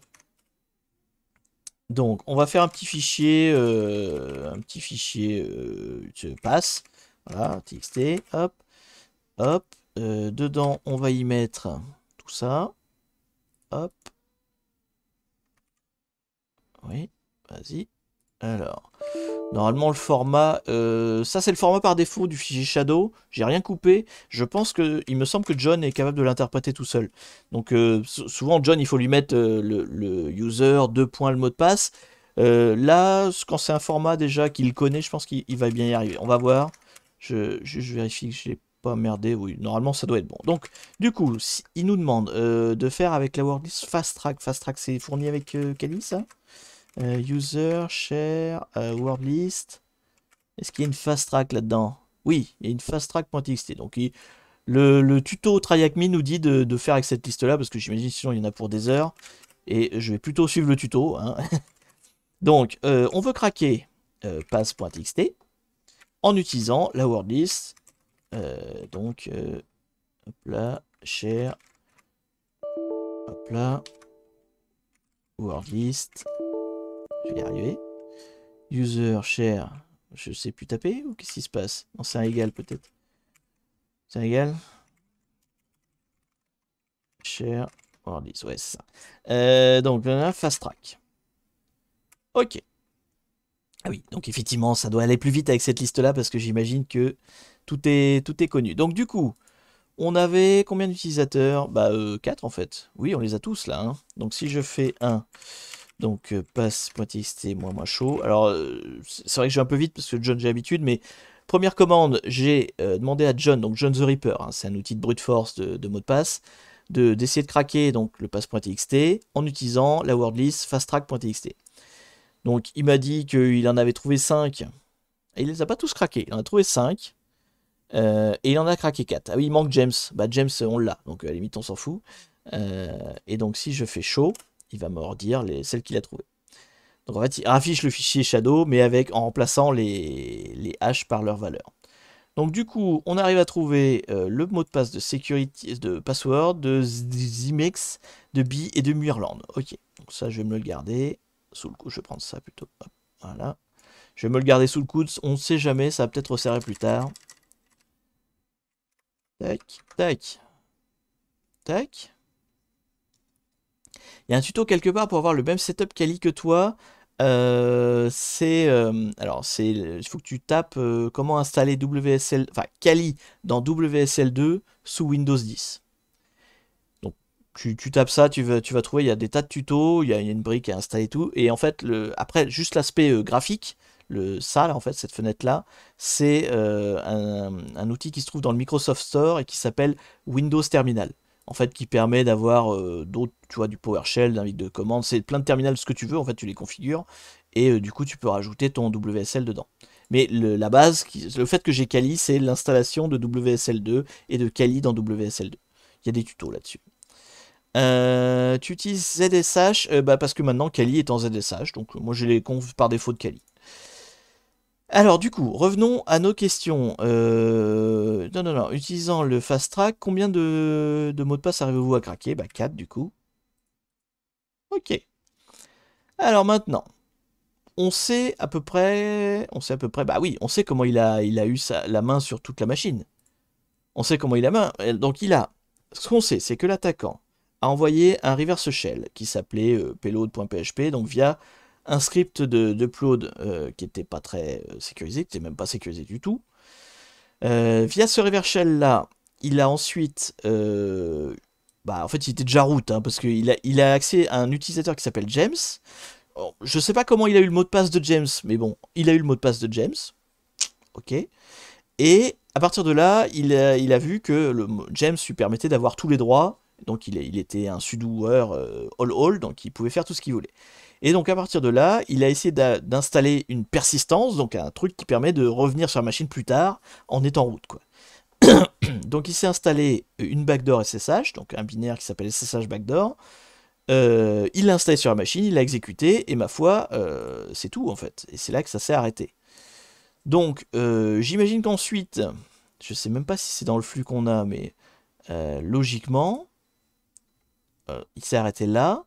Donc, on va faire un petit fichier passe, voilà, txt, hop, hop, dedans, on va y mettre tout ça, hop, oui, vas-y, alors, normalement, le format, ça c'est le format par défaut du fichier Shadow, j'ai rien coupé, je pense il me semble que John est capable de l'interpréter tout seul, donc souvent John, il faut lui mettre le user, 2 points, le mot de passe. Là, quand c'est un format déjà qu'il connaît, je pense qu'il va bien y arriver. On va voir. Je vérifie que je n'ai pas merdé. Oui, normalement, ça doit être bon. Donc, du coup, il nous demande de faire avec la wordlist fast track. Fast track, c'est fourni avec quelle liste, ça? User, share, wordlist. Est-ce qu'il y a une fast track là-dedans? Oui, il y a une fast track.txt. Donc, le tuto TryHackMe nous dit de faire avec cette liste-là, parce que j'imagine sinon il y en a pour des heures. Et je vais plutôt suivre le tuto. Hein. Donc, on veut craquer pass.txt en utilisant la wordlist. Donc, hop là, share, hop là, wordlist. Je vais y arriver. User, share, je sais plus taper ou qu'est-ce qui se passe? Non, c'est un égal peut-être. C'est un égal. Share, wordlist, ouais, c'est ça. Donc, là, fast track. Ok. Ah oui, donc effectivement, ça doit aller plus vite avec cette liste-là parce que j'imagine que tout est connu. Donc du coup, on avait combien d'utilisateurs? Bah 4 en fait. Oui, on les a tous là. Hein. Donc si je fais 1, donc pass.txt moins chaud. Alors c'est vrai que je vais un peu vite parce que John j'ai l'habitude, mais première commande, j'ai demandé à John, donc John the Reaper, hein, c'est un outil de brute force de mot de passe, d'essayer de craquer donc le pass.txt en utilisant la wordlist fasttrack.txt. Donc il m'a dit qu'il en avait trouvé 5. Et il les a pas tous craqués. Il en a trouvé 5. Et il en a craqué 4. Ah oui, il manque James. Bah James, on l'a. Donc à la limite, on s'en fout. Et donc si je fais show, il va me redire celles qu'il a trouvées. Donc en fait, il affiche le fichier shadow, mais en remplaçant les hash par leur valeur. Donc du coup, on arrive à trouver le mot de passe de security, de password, de Zimex, de Bi et de Muirland. Ok, donc ça je vais me le garder sous le coude. Je vais prendre ça plutôt. Hop, voilà. Je vais me le garder sous le coude. On ne sait jamais, ça va peut-être resserrer plus tard. Tac, tac, tac. Il y a un tuto quelque part pour avoir le même setup Kali que toi. Il faut que tu tapes comment installer WSL, enfin Kali dans WSL2 sous Windows 10. Donc tu tapes ça, tu vas trouver, il y a des tas de tutos, il y a une brique à installer et tout. Et en fait, après, juste l'aspect graphique, ça là, en fait, cette fenêtre-là, c'est un outil qui se trouve dans le Microsoft Store et qui s'appelle Windows Terminal. En fait, qui permet d'avoir d'autres, tu vois, du PowerShell, d'un de commande, c'est plein de terminals, ce que tu veux, en fait, tu les configures, et du coup, tu peux rajouter ton WSL dedans. Mais la base, le fait que j'ai Kali, c'est l'installation de WSL2 et de Kali dans WSL2. Il y a des tutos là-dessus. Tu utilises ZSH parce que maintenant Kali est en ZSH, donc moi j'ai les confs par défaut de Kali. Alors du coup, revenons à nos questions. Non. Utilisant le fast track, combien de mots de passe arrivez-vous à craquer? Bah 4 du coup. Ok. Alors maintenant, bah oui, on sait comment il a eu la main sur toute la machine. On sait comment il a main. Donc ce qu'on sait, c'est que l'attaquant a envoyé un reverse shell qui s'appelait payload.php, donc via un script d'upload qui n'était pas très sécurisé, qui n'était même pas sécurisé du tout. Via ce reverse shell là, il a ensuite, en fait, il était déjà root, hein, parce qu'il a accès à un utilisateur qui s'appelle James. Bon, je sais pas comment il a eu le mot de passe de James, mais bon, il a eu le mot de passe de James. Ok. Et à partir de là, il a vu que James lui permettait d'avoir tous les droits. Donc il était un sudoer all, donc il pouvait faire tout ce qu'il voulait. Et donc à partir de là, il a essayé d'installer une persistance, donc un truc qui permet de revenir sur la machine plus tard en étant root, quoi. Donc il s'est installé une backdoor SSH, donc un binaire qui s'appelle SSH backdoor. Il l'a installé sur la machine, il l'a exécuté, et ma foi, c'est tout en fait. Et c'est là que ça s'est arrêté. Donc, j'imagine qu'ensuite, je sais même pas si c'est dans le flux qu'on a, mais logiquement, il s'est arrêté là.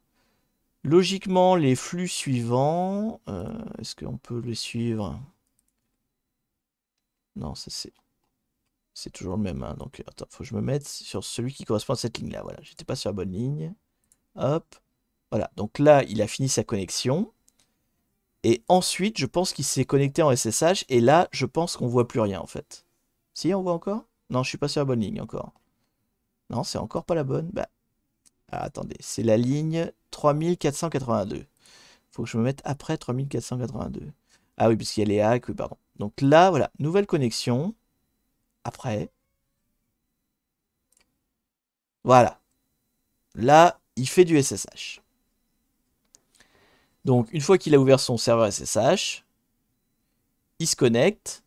Logiquement, les flux suivants, est-ce qu'on peut les suivre? Non, ça c'est toujours le même. Hein. Donc, attends, faut que je me mette sur celui qui correspond à cette ligne-là. Voilà, j'étais pas sur la bonne ligne. Hop, voilà. Donc là, il a fini sa connexion. Et ensuite, je pense qu'il s'est connecté en SSH. Et là, je pense qu'on voit plus rien en fait. Si, on voit encore? Non, je suis pas sur la bonne ligne encore. Non, c'est encore pas la bonne. Bah, attendez, c'est la ligne 3482. Faut que je me mette après 3482. Ah oui, puisqu'il y a les hacks, oui, pardon. Donc là, voilà, nouvelle connexion. Après. Voilà. Là, il fait du SSH. Donc, une fois qu'il a ouvert son serveur SSH, il se connecte.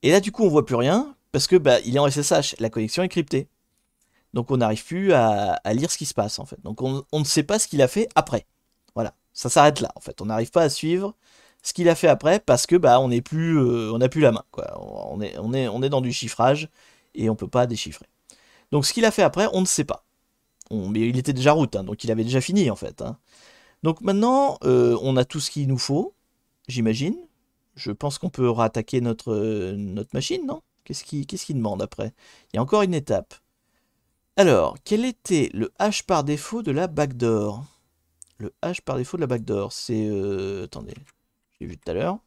Et là, du coup, on voit plus rien parce que il est en SSH. La connexion est cryptée. Donc, on n'arrive plus à lire ce qui se passe, en fait. Donc, on ne sait pas ce qu'il a fait après. Voilà. Ça s'arrête là, en fait. On n'arrive pas à suivre ce qu'il a fait après parce que on n'est plus, on n'a plus la main, quoi. On est dans du chiffrage et on peut pas déchiffrer. Donc, ce qu'il a fait après, on ne sait pas. Mais il était déjà root, hein, donc il avait déjà fini, en fait. Hein. Donc, maintenant, on a tout ce qu'il nous faut, j'imagine. Je pense qu'on peut rattaquer notre machine, non? Qu'est-ce qu'il demande après? Il y a encore une étape. Alors, quel était le hash par défaut de la backdoor? Le hash par défaut de la backdoor, c'est... attendez, j'ai vu tout à l'heure.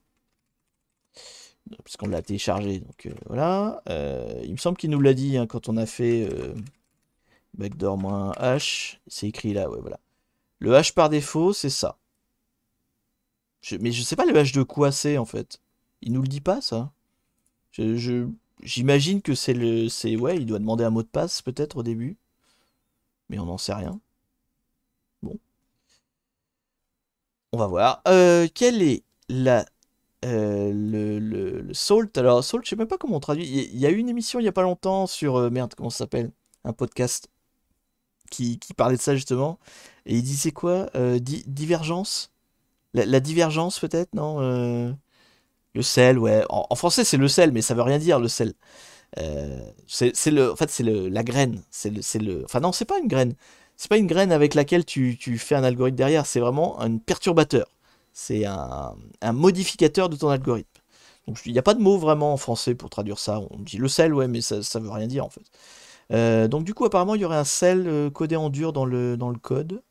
Puisqu'on l'a téléchargé, donc voilà. Il me semble qu'il nous l'a dit hein, quand on a fait backdoor-h. C'est écrit là, ouais, voilà. Le hash par défaut, c'est ça. Mais je sais pas le hash de quoi c'est en fait. Il nous le dit pas ça. J'imagine que ouais, il doit demander un mot de passe peut-être au début. Mais on n'en sait rien. Bon. On va voir. Quelle est le Salt? Alors, Salt, je sais même pas comment on traduit. Il y a eu une émission il y a pas longtemps sur. Merde, comment ça s'appelle? Un podcast. qui parlait de ça justement. Et il disait quoi? Divergence? La divergence peut-être, non? Le sel, ouais. En français, c'est le sel, mais ça veut rien dire, le sel. En fait, la graine. Enfin, non, c'est pas une graine. C'est pas une graine avec laquelle tu fais un algorithme derrière. C'est vraiment un perturbateur. C'est un modificateur de ton algorithme. Donc, il n'y a pas de mot vraiment en français pour traduire ça. On dit le sel, ouais, mais ça veut rien dire en fait. Donc, du coup, apparemment, il y aurait un sel codé en dur dans le code.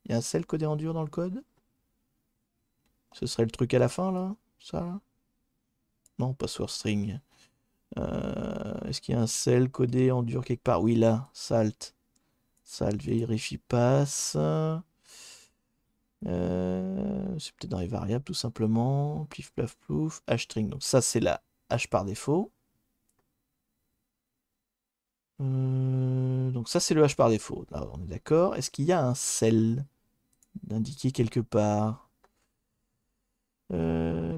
Il y a un sel codé en dur dans le code. Ce serait le truc à la fin, là? Ça, là? Non, password string. Est-ce qu'il y a un cell codé en dur quelque part? Oui, là, salt. Salt vérifie passe. C'est peut-être dans les variables, tout simplement. Plif, plaf, plouf. H-string. Donc ça, c'est la H par défaut. Donc ça, c'est le H par défaut. Là, on est d'accord. Est-ce qu'il y a un cell d'indiquer quelque part?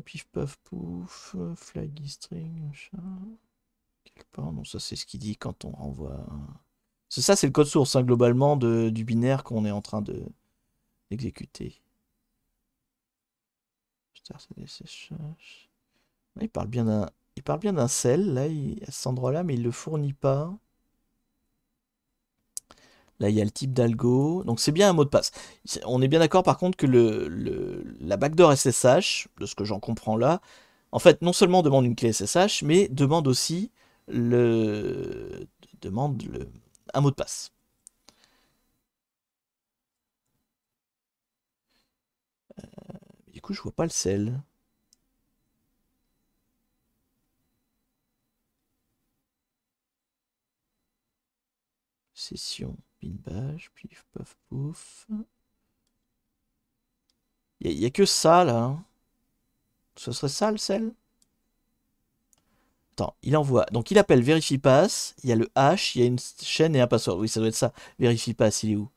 Pif, paf, pouf. Flag string, machin. Quelque part. Non, ça, c'est ce qu'il dit quand on renvoie. C'est ça, c'est le code source, hein, globalement, du binaire qu'on est en train d'exécuter. Il parle bien d'un cell, là, à cet endroit-là, mais il le fournit pas. Là, il y a le type d'algo. Donc, c'est bien un mot de passe. On est bien d'accord, par contre, que la backdoor SSH, de ce que j'en comprends là, en fait, non seulement demande une clé SSH, mais demande aussi le, un mot de passe. Du coup, je vois pas le cell. Session, bin bash, pif, paf, pouf. Il n'y a que ça, là, hein. Ce serait ça, le cell? Attends, il envoie. Donc, il appelle verifie pass. Il y a le hash, il y a une chaîne et un password. Oui, ça doit être ça. Verifie pass, il est où?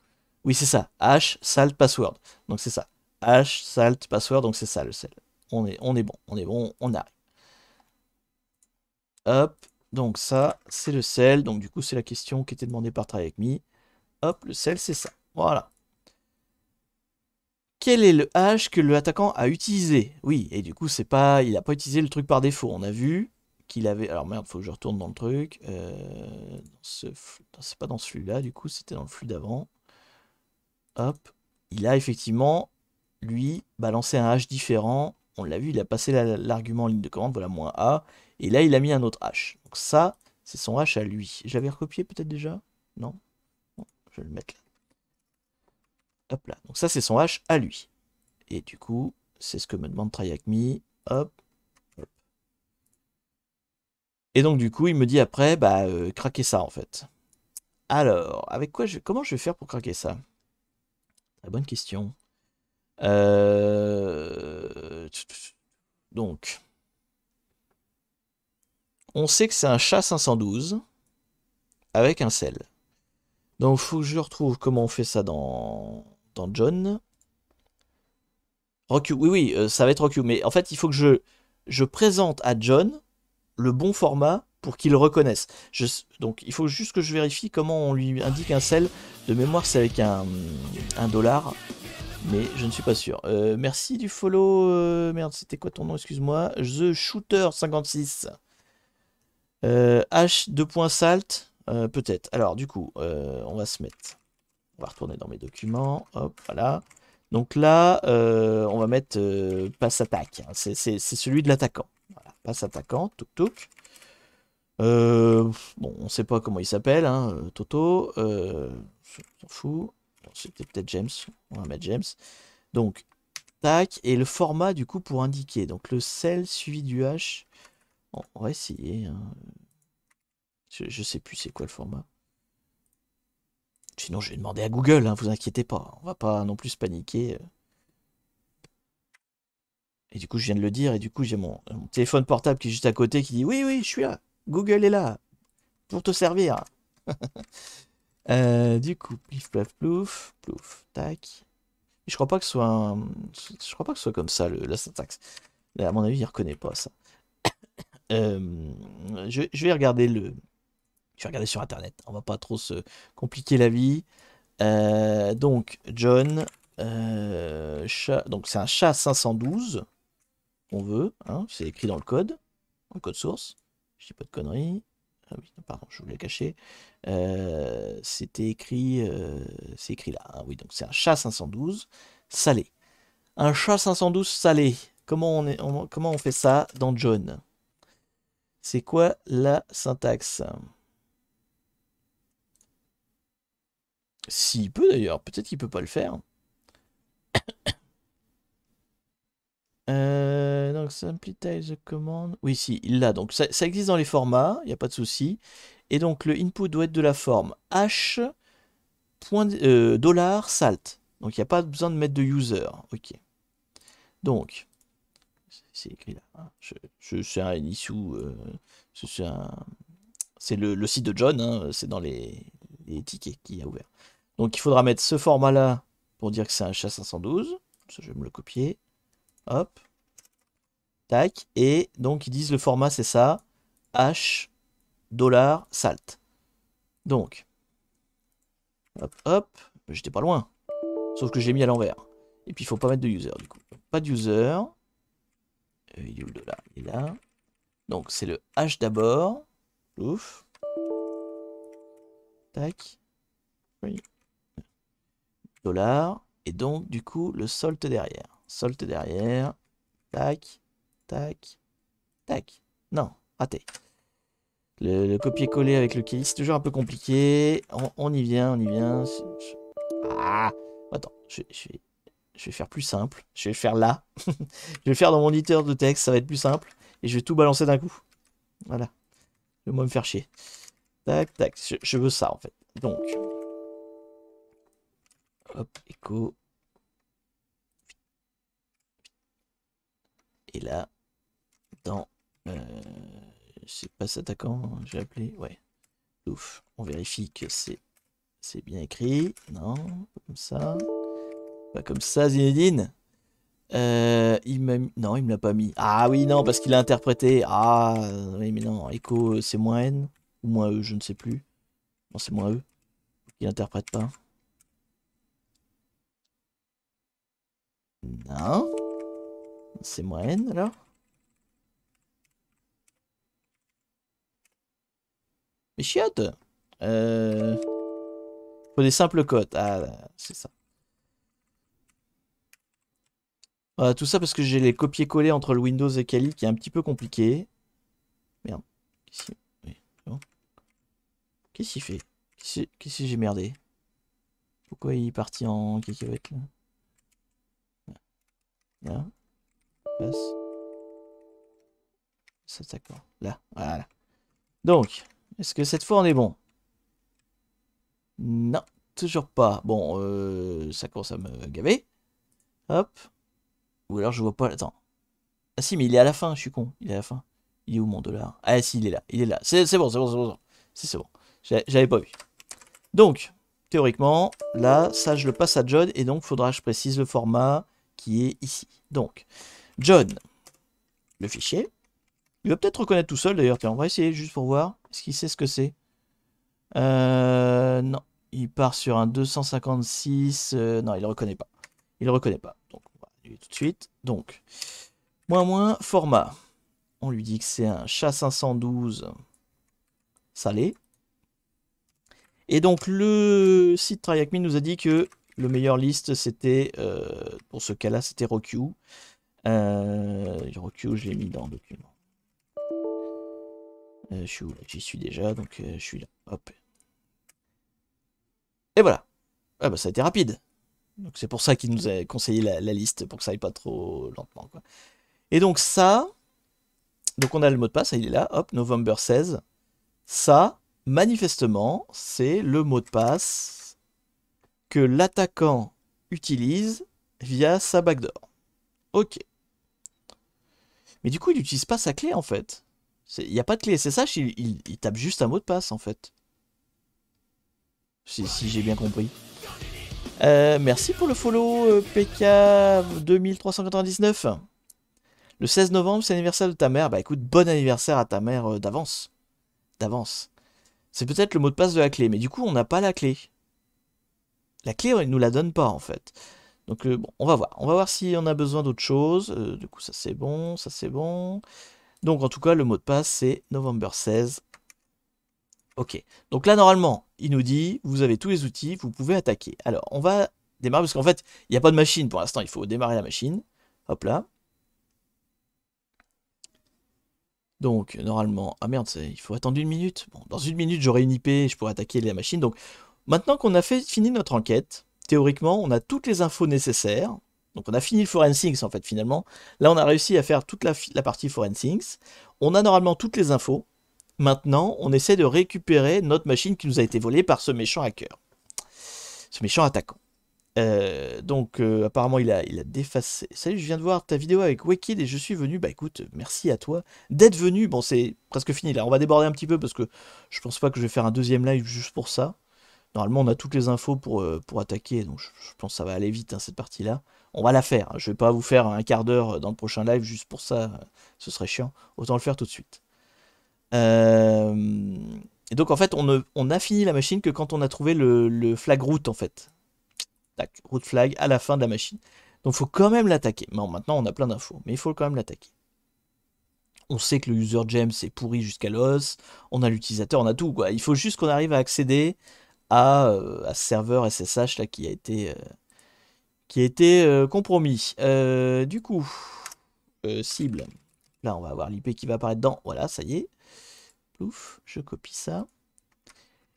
Oui, c'est ça. Hash, salt, password. Donc, c'est ça. Hash, salt, password. Donc, c'est ça, le cell. On est bon. On est bon. On arrive. Hop. Donc, ça, c'est le cell. Donc, du coup, c'est la question qui était demandée par Try Avec Me. Hop, le cell, c'est ça. Voilà. Quel est le hash que le attaquant a utilisé? Oui, et du coup, il n'a pas utilisé le truc par défaut. On a vu qu'il avait... Alors merde, faut que je retourne dans le truc. C'est pas dans ce flux-là, du coup, c'était dans le flux d'avant. Hop. Il a effectivement, lui, balancé un hash différent. On l'a vu, il a passé l'argument en ligne de commande, voilà, moins A. Et là, il a mis un autre hash. Donc ça, c'est son hash à lui. Je l'avais recopié peut-être déjà? Non? Bon, je vais le mettre là. Hop là. Donc ça, c'est son hash à lui. Et du coup, c'est ce que me demande TryHackMe. Hop. Hop. Et donc du coup, il me dit après, bah, craquer ça en fait. Alors, comment je vais faire pour craquer ça? Très bonne question. Donc, on sait que c'est un SHA-512 avec un cell. Donc, il faut que je retrouve comment on fait ça dans John. Rockю, oui, oui, ça va être Rockyu. Mais en fait, il faut que je présente à John le bon format pour qu'il le reconnaisse. Donc il faut juste que je vérifie comment on lui indique un cell. De mémoire, c'est avec un dollar, mais je ne suis pas sûr. Merci du follow. Merde, c'était quoi ton nom? Excuse-moi. The Shooter 56. H 2.salt. Peut-être. Alors du coup, on va se mettre. On va retourner dans mes documents. Hop, voilà. Donc là, on va mettre passe attaque. C'est celui de l'attaquant. Voilà, passe attaquant, touk touk. Bon, on sait pas comment il s'appelle, hein, Toto. On s'en fout. C'était peut-être James. On va mettre James. Donc, tac. Et le format, du coup, pour indiquer. Donc, le cell suivi du H. Bon, on va essayer, hein. Je sais plus c'est quoi le format. Sinon, je vais demander à Google, hein, vous inquiétez pas. On va pas non plus paniquer. Et du coup, je viens de le dire. Et du coup, j'ai mon téléphone portable qui est juste à côté qui dit oui, oui, je suis là. Google est là pour te servir. Du coup, plif, plaf, plouf, plouf, tac. Je crois pas que ce soit je crois pas que ce soit comme ça la syntaxe. À mon avis, il reconnaît pas ça. Je vais regarder Je vais regarder sur internet. On va pas trop se compliquer la vie. Donc, John. Chat. Donc, c'est un chat 512. On veut. Hein, c'est écrit dans le code source. Je dis pas de conneries. Ah oui, pardon, je voulais cacher. C'était écrit. C'est écrit là. Hein, oui, donc c'est un chat 512 salé. Un chat 512 salé. Comment on fait ça dans John? C'est quoi la syntaxe? S'il peut d'ailleurs, peut-être qu'il peut pas le faire. Donc, simplify the command. Oui, si, il l'a. Donc, ça existe dans les formats, il n'y a pas de souci. Et donc, le input doit être de la forme h $salt. Donc, il n'y a pas besoin de mettre de user. Ok. Donc, c'est écrit là. Hein. C'est un issue. C'est le site de John. Hein. C'est dans les tickets qu'il a ouvert. Donc, il faudra mettre ce format-là pour dire que c'est un SHA-512. Ça, je vais me le copier. Hop. Tac. Et donc, ils disent le format, c'est ça. H $salt. Donc, hop, hop. J'étais pas loin. Sauf que j'ai mis à l'envers. Et puis, il faut pas mettre de user, du coup. Pas de user. Il est où le dollar? Il est là. Donc, c'est le H d'abord. Ouf. Tac. Oui. Dollar. Et donc, du coup, le salt derrière. Salt derrière. Tac. Tac. Tac. Non, raté. Le copier-coller avec le case, c'est toujours un peu compliqué. On y vient, on y vient. Ah, attends, je vais faire plus simple. Je vais le faire là. Je vais le faire dans mon éditeur de texte, ça va être plus simple. Et je vais tout balancer d'un coup. Voilà. Je vais moi me faire chier. Tac, tac. Je veux ça, en fait. Donc. Hop, écho. Et là, dans... c'est pas cet attaquant, j'ai appelé. Ouais. Ouf. On vérifie que c'est bien écrit. Non, pas comme ça. Pas comme ça, Zinedine. Il m'a mis... Non, il me l'a pas mis. Ah oui, non, parce qu'il a interprété. Ah, oui, mais non. Echo, c'est moins N. Ou moins E, je ne sais plus. Non, c'est moins E. Il interprète pas. Non. C'est moins N, alors. Mais chiotte. Faut des simples cotes. Ah, c'est ça. Voilà, tout ça parce que j'ai les copier-coller entre le Windows et Kali qui est un petit peu compliqué. Merde. Oui, bon. Qu'est-ce qu'il fait? Qu'est-ce que j'ai merdé? Pourquoi il est parti en cacahuète là? Là. Passe. Ça, d'accord. Là. Voilà. Donc, est-ce que cette fois on est bon? Non, toujours pas. Bon, ça commence à me gaver. Hop. Ou alors je vois pas. Attends. Ah si, mais il est à la fin, je suis con. Il est à la fin. Il est où mon dollar? Ah si, il est là. Il est là. C'est bon, c'est bon, c'est bon. C'est bon. J'avais pas vu. Donc, théoriquement, là, ça, je le passe à John. Et donc, faudra que je précise le format qui est ici. Donc, John, le fichier. Il va peut-être reconnaître tout seul, d'ailleurs. Tiens, on va essayer juste pour voir. Est-ce qu'il sait ce que c'est? Non. Il part sur un 256. Non, il ne reconnaît pas. Il ne reconnaît pas. Donc, on va lui tout de suite. Donc, moins, format. On lui dit que c'est un SHA-512 salé. Et donc, le site TryHackMe nous a dit que le meilleur list, c'était, pour ce cas-là, c'était Roku. Roku, je l'ai mis dans le document. Je suis où là? J'y suis déjà, donc je suis là. Hop. Et voilà. Ah bah ça a été rapide. Donc c'est pour ça qu'il nous a conseillé la liste, pour que ça aille pas trop lentement, quoi. Et donc ça, donc on a le mot de passe, il est là, hop, November 16. Ça, manifestement, c'est le mot de passe que l'attaquant utilise via sa backdoor. Ok. Mais du coup, il n'utilise pas sa clé, en fait. Il n'y a pas de clé SSH, il tape juste un mot de passe, en fait. Si j'ai bien compris. Merci pour le follow, PK 2399. Le 16 novembre, c'est l'anniversaire de ta mère. Bah écoute, bon anniversaire à ta mère d'avance. D'avance. C'est peut-être le mot de passe de la clé, mais du coup, on n'a pas la clé. La clé, il nous la donne pas, en fait. Donc, bon, on va voir. On va voir si on a besoin d'autre chose. Du coup, ça c'est bon, ça c'est bon. Donc, en tout cas, le mot de passe, c'est November 16. Ok. Donc là, normalement, il nous dit, vous avez tous les outils, vous pouvez attaquer. Alors, on va démarrer, parce qu'en fait, il n'y a pas de machine pour l'instant. Il faut démarrer la machine. Hop là. Donc, normalement... Ah merde, il faut attendre 1 minute. Bon, dans 1 minute, j'aurai une IP et je pourrai attaquer la machine. Donc, maintenant qu'on a fini notre enquête, théoriquement, on a toutes les infos nécessaires. Donc, on a fini le forensics, en fait, finalement. Là, on a réussi à faire toute la partie forensics. On a normalement toutes les infos. Maintenant, on essaie de récupérer notre machine qui nous a été volée par ce méchant hacker. Ce méchant attaquant. Donc apparemment il a défacé. Salut, je viens de voir ta vidéo avec Wicked et je suis venu. Bah écoute, merci à toi d'être venu. Bon, c'est presque fini là. On va déborder un petit peu parce que je pense pas que je vais faire un deuxième live juste pour ça. Normalement, on a toutes les infos pour attaquer, donc je pense que ça va aller vite hein, cette partie-là. On va la faire. Je vais pas vous faire un quart d'heure dans le prochain live juste pour ça. Ce serait chiant. Autant le faire tout de suite. Et donc en fait, on a fini la machine que quand on a trouvé le flag route en fait. Tac, route flag à la fin de la machine. Donc il faut quand même l'attaquer. Bon, maintenant on a plein d'infos, mais il faut quand même l'attaquer. On sait que le user gem c'est pourri jusqu'à l'os. On a l'utilisateur, on a tout quoi. Il faut juste qu'on arrive à accéder à ce serveur SSH là qui a été compromis. Du coup, cible. Là on va avoir l'IP qui va apparaître dedans. Voilà, ça y est. Plouf, je copie ça.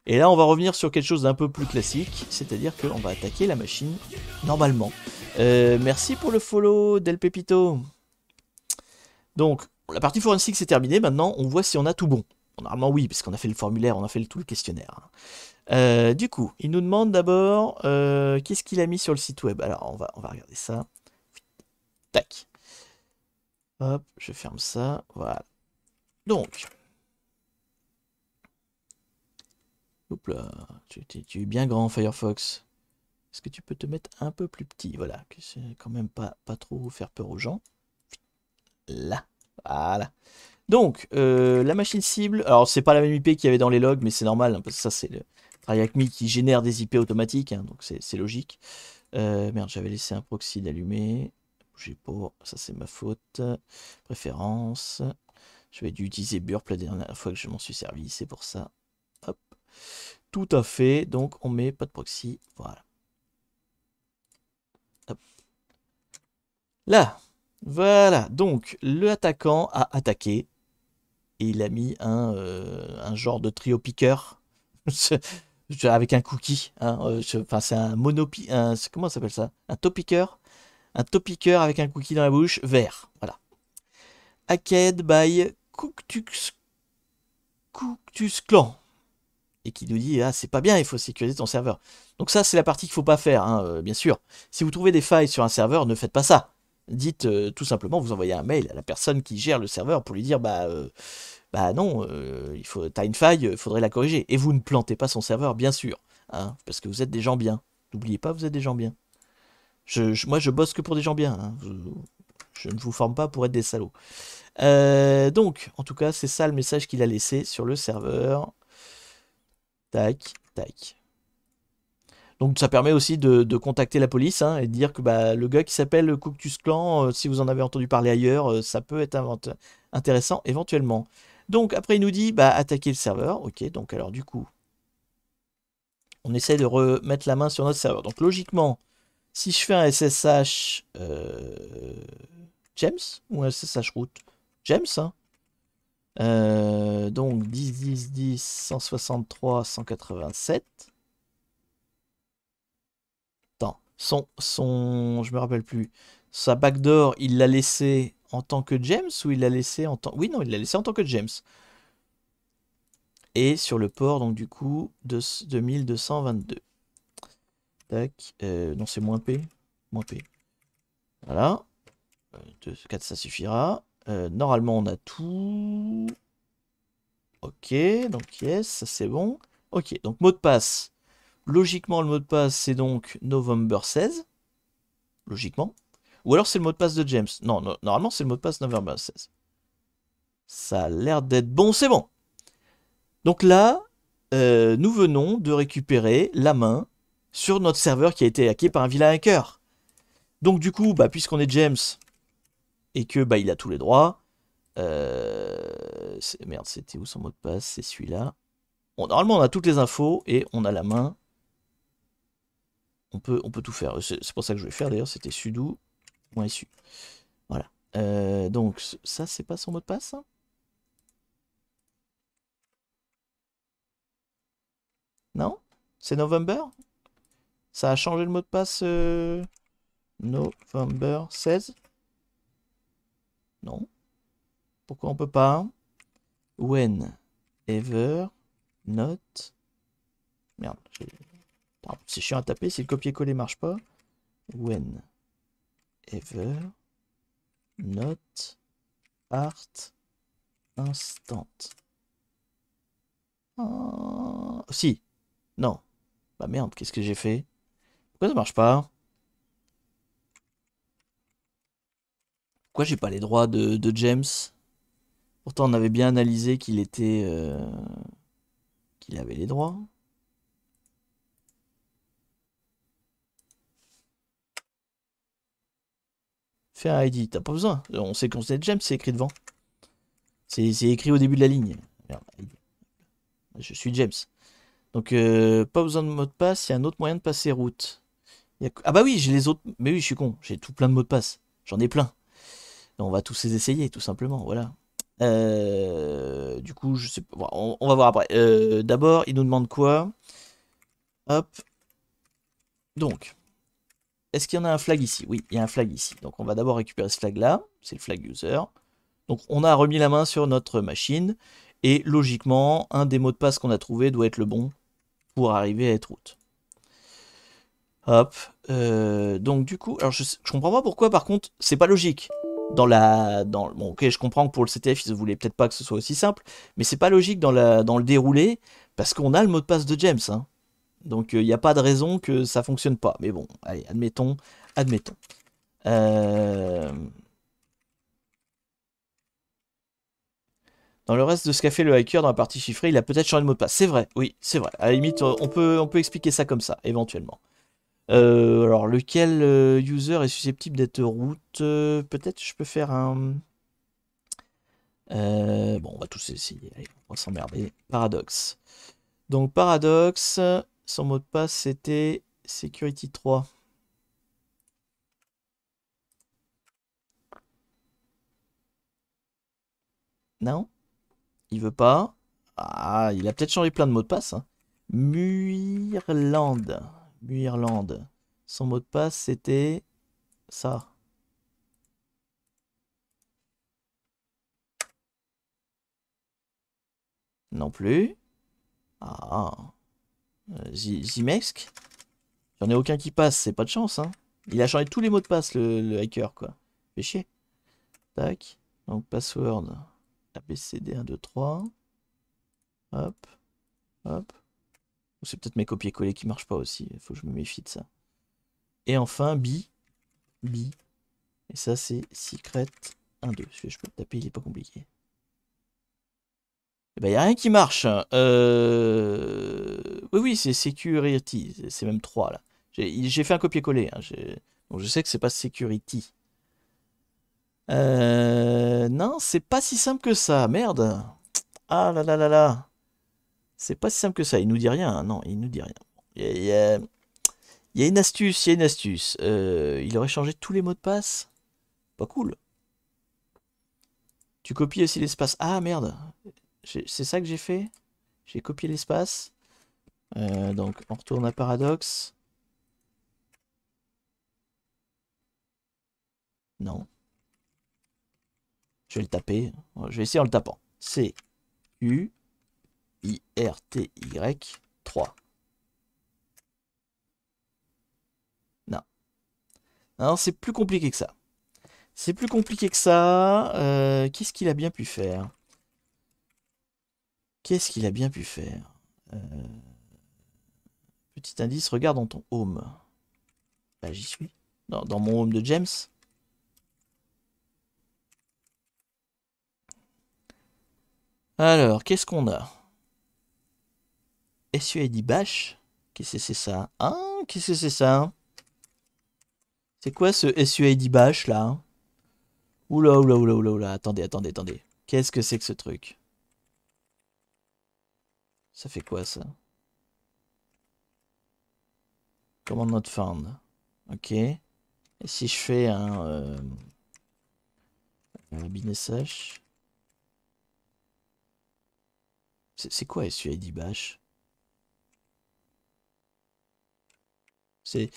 Et là, on va revenir sur quelque chose d'un peu plus classique, c'est-à-dire qu'on va attaquer la machine normalement. Merci pour le follow, Del Pepito. Donc, la partie forensique c'est terminée. Maintenant, on voit si on a tout bon. Bon, normalement, oui, parce qu'on a fait le formulaire, on a fait tout le questionnaire. Du coup, il nous demande d'abord qu'est-ce qu'il a mis sur le site web. Alors, on va regarder ça. Tac. Hop, je ferme ça. Voilà. Donc... Hop là, tu es bien grand Firefox. Est-ce que tu peux te mettre un peu plus petit? Voilà, que c'est quand même pas trop faire peur aux gens. Là, voilà. Donc, la machine cible, alors c'est pas la même IP qu'il y avait dans les logs, mais c'est normal, hein, parce que ça c'est le TryHackMe qui génère des IP automatiques, hein, donc c'est logique. Merde, j'avais laissé un proxy d'allumer. Bougez pas, ça c'est ma faute. Préférence. J'avais dû utiliser Burp la dernière fois que je m'en suis servi, c'est pour ça. Hop. Tout à fait, donc on met pas de proxy, voilà. Hop. Là, voilà, donc l'attaquant a attaqué et il a mis un genre de trio piqueur avec un cookie. Hein, enfin, c'est un monopi, comment ça s'appelle ça? Un top piqueur, avec un cookie dans la bouche, vert. Voilà. Hacked by Cooktux Clan. Et qui nous dit ah c'est pas bien, il faut sécuriser ton serveur. Donc ça c'est la partie qu'il faut pas faire, hein, bien sûr. Si vous trouvez des failles sur un serveur, ne faites pas ça. Dites tout simplement, vous envoyez un mail à la personne qui gère le serveur pour lui dire bah non, t'as une faille, il faudrait la corriger. Et vous ne plantez pas son serveur, bien sûr, hein, parce que vous êtes des gens bien. N'oubliez pas, vous êtes des gens bien. Moi je bosse que pour des gens bien. Hein. Je ne vous forme pas pour être des salauds. Donc, en tout cas, c'est ça le message qu'il a laissé sur le serveur. Tac, tac. Donc ça permet aussi de contacter la police hein, et de dire que bah, le gars qui s'appelle Coctus Clan, si vous en avez entendu parler ailleurs, ça peut être intéressant éventuellement. Donc après il nous dit bah, attaquer le serveur. Ok, donc alors du coup, on essaie de remettre la main sur notre serveur. Donc logiquement, si je fais un SSH James ou un SSH root James, hein, donc 10, 10, 10, 163, 187. Attends, je me rappelle plus. Sa backdoor, il l'a laissé en tant que James ou il l'a laissé en tant... Oui, non, il l'a laissé en tant que James. Et sur le port, donc du coup, de 2222. Tac, non, c'est moins P. Moins P. Voilà. 2, 4, ça suffira. Normalement, on a tout. Ok, donc yes, ça c'est bon. Ok, donc mot de passe. Logiquement, le mot de passe, c'est donc November 16. Logiquement. Ou alors c'est le mot de passe de James. Non, normalement, c'est le mot de passe November 16. Ça a l'air d'être bon, c'est bon. Donc là, nous venons de récupérer la main sur notre serveur qui a été hacké par un vilain hacker. Donc du coup, bah, puisqu'on est James et que bah, il a tous les droits, merde, c'était où son mot de passe? C'est celui-là. Bon, normalement, on a toutes les infos et on a la main. On peut tout faire. C'est pour ça que je vais faire d'ailleurs, c'était sudo -su. Voilà. Donc ça, c'est pas son mot de passe, hein? Non? C'est November? Ça a changé le mot de passe November 16? Non. Pourquoi on peut pas? When ever not. Merde, c'est chiant à taper si le copier-coller marche pas. When ever not art instant. Ah, si. Non. Bah merde, qu'est-ce que j'ai fait? Pourquoi ça marche pas? Pourquoi j'ai pas les droits de James? Pourtant on avait bien analysé qu'il était... qu'il avait les droits. Fais un ID, t'as pas besoin. On sait qu'on c'est James, c'est écrit devant. C'est écrit au début de la ligne. Merde, ID. Je suis James. Donc pas besoin de mot de passe, il y a un autre moyen de passer route. Ah bah oui, j'ai les autres... Mais oui, je suis con, j'ai tout plein de mots de passe. J'en ai plein. On va tous les essayer, tout simplement, voilà. Du coup, je sais pas. Bon, on va voir après. D'abord, il nous demande quoi? Hop. Donc, est-ce qu'il y en a un flag ici? Oui, il y a un flag ici. Donc, on va d'abord récupérer ce flag-là. C'est le flag user. Donc, on a remis la main sur notre machine. Et logiquement, un des mots de passe qu'on a trouvé doit être le bon pour arriver à être root. Hop. Donc, du coup, alors je comprends pas pourquoi, par contre, c'est pas logique. Bon, ok, je comprends que pour le CTF, ils ne voulaient peut-être pas que ce soit aussi simple, mais c'est pas logique dans le déroulé, parce qu'on a le mot de passe de James, hein. Donc il n'y a pas de raison que ça fonctionne pas. Mais bon, allez, admettons, admettons. Dans le reste de ce qu'a fait le hacker dans la partie chiffrée, il a peut-être changé de mot de passe. C'est vrai, oui, c'est vrai. À la limite, on peut expliquer ça comme ça, éventuellement. Alors, lequel user est susceptible d'être root? Peut-être je peux faire un... bon, on va tous essayer. Allez, on va s'emmerder. Paradoxe. Donc, Paradoxe, son mot de passe, c'était Security 3. Non? Il veut pas. Ah, il a peut-être changé plein de mots de passe, hein. Muirland. Muirland. Son mot de passe, c'était ça. Non plus. Ah. Zimesk. J'en ai aucun qui passe, c'est pas de chance, hein. Il a changé tous les mots de passe, le hacker, quoi. Fait chier. Tac. Donc, password. ABCD 1, 2, 3. Hop. Hop. C'est peut-être mes copier-coller qui marchent pas aussi. Il faut que je me méfie de ça. Et enfin, B. B. Et ça, c'est secret 1, 2. Je peux le taper, il est pas compliqué. Eh ben, il n'y a rien qui marche, hein. Oui, oui, c'est security. C'est même 3 là. J'ai fait un copier-coller, hein. Donc je sais que c'est pas security. Non, c'est pas si simple que ça. Merde. Ah là là là là. C'est pas si simple que ça. Il nous dit rien, hein. Non, il nous dit rien. Il y a une astuce, il y a une astuce. Il aurait changé tous les mots de passe. Pas cool. Tu copies aussi l'espace. Ah merde. C'est ça que j'ai fait. J'ai copié l'espace. Donc on retourne à Paradoxe. Non. Je vais le taper. Je vais essayer en le tapant. C-U-I-R-T-Y 3. Non. Non, c'est plus compliqué que ça. C'est plus compliqué que ça. Qu'est-ce qu'il a bien pu faire? Qu'est-ce qu'il a bien pu faire? Petit indice, regarde dans ton home. Là, j'y suis. Dans mon home de James. Alors, qu'est-ce qu'on a? SUID bash. Qu'est-ce que c'est ça? Ah, qu'est-ce que c'est ça? C'est quoi ce SUID bash là? Oula, oula, oula, oula, oula. Attendez, attendez, attendez. Qu'est-ce que c'est que ce truc? Ça fait quoi ça? Command not found. Ok. Et si je fais un binsh? C'est quoi SUID bash? C'est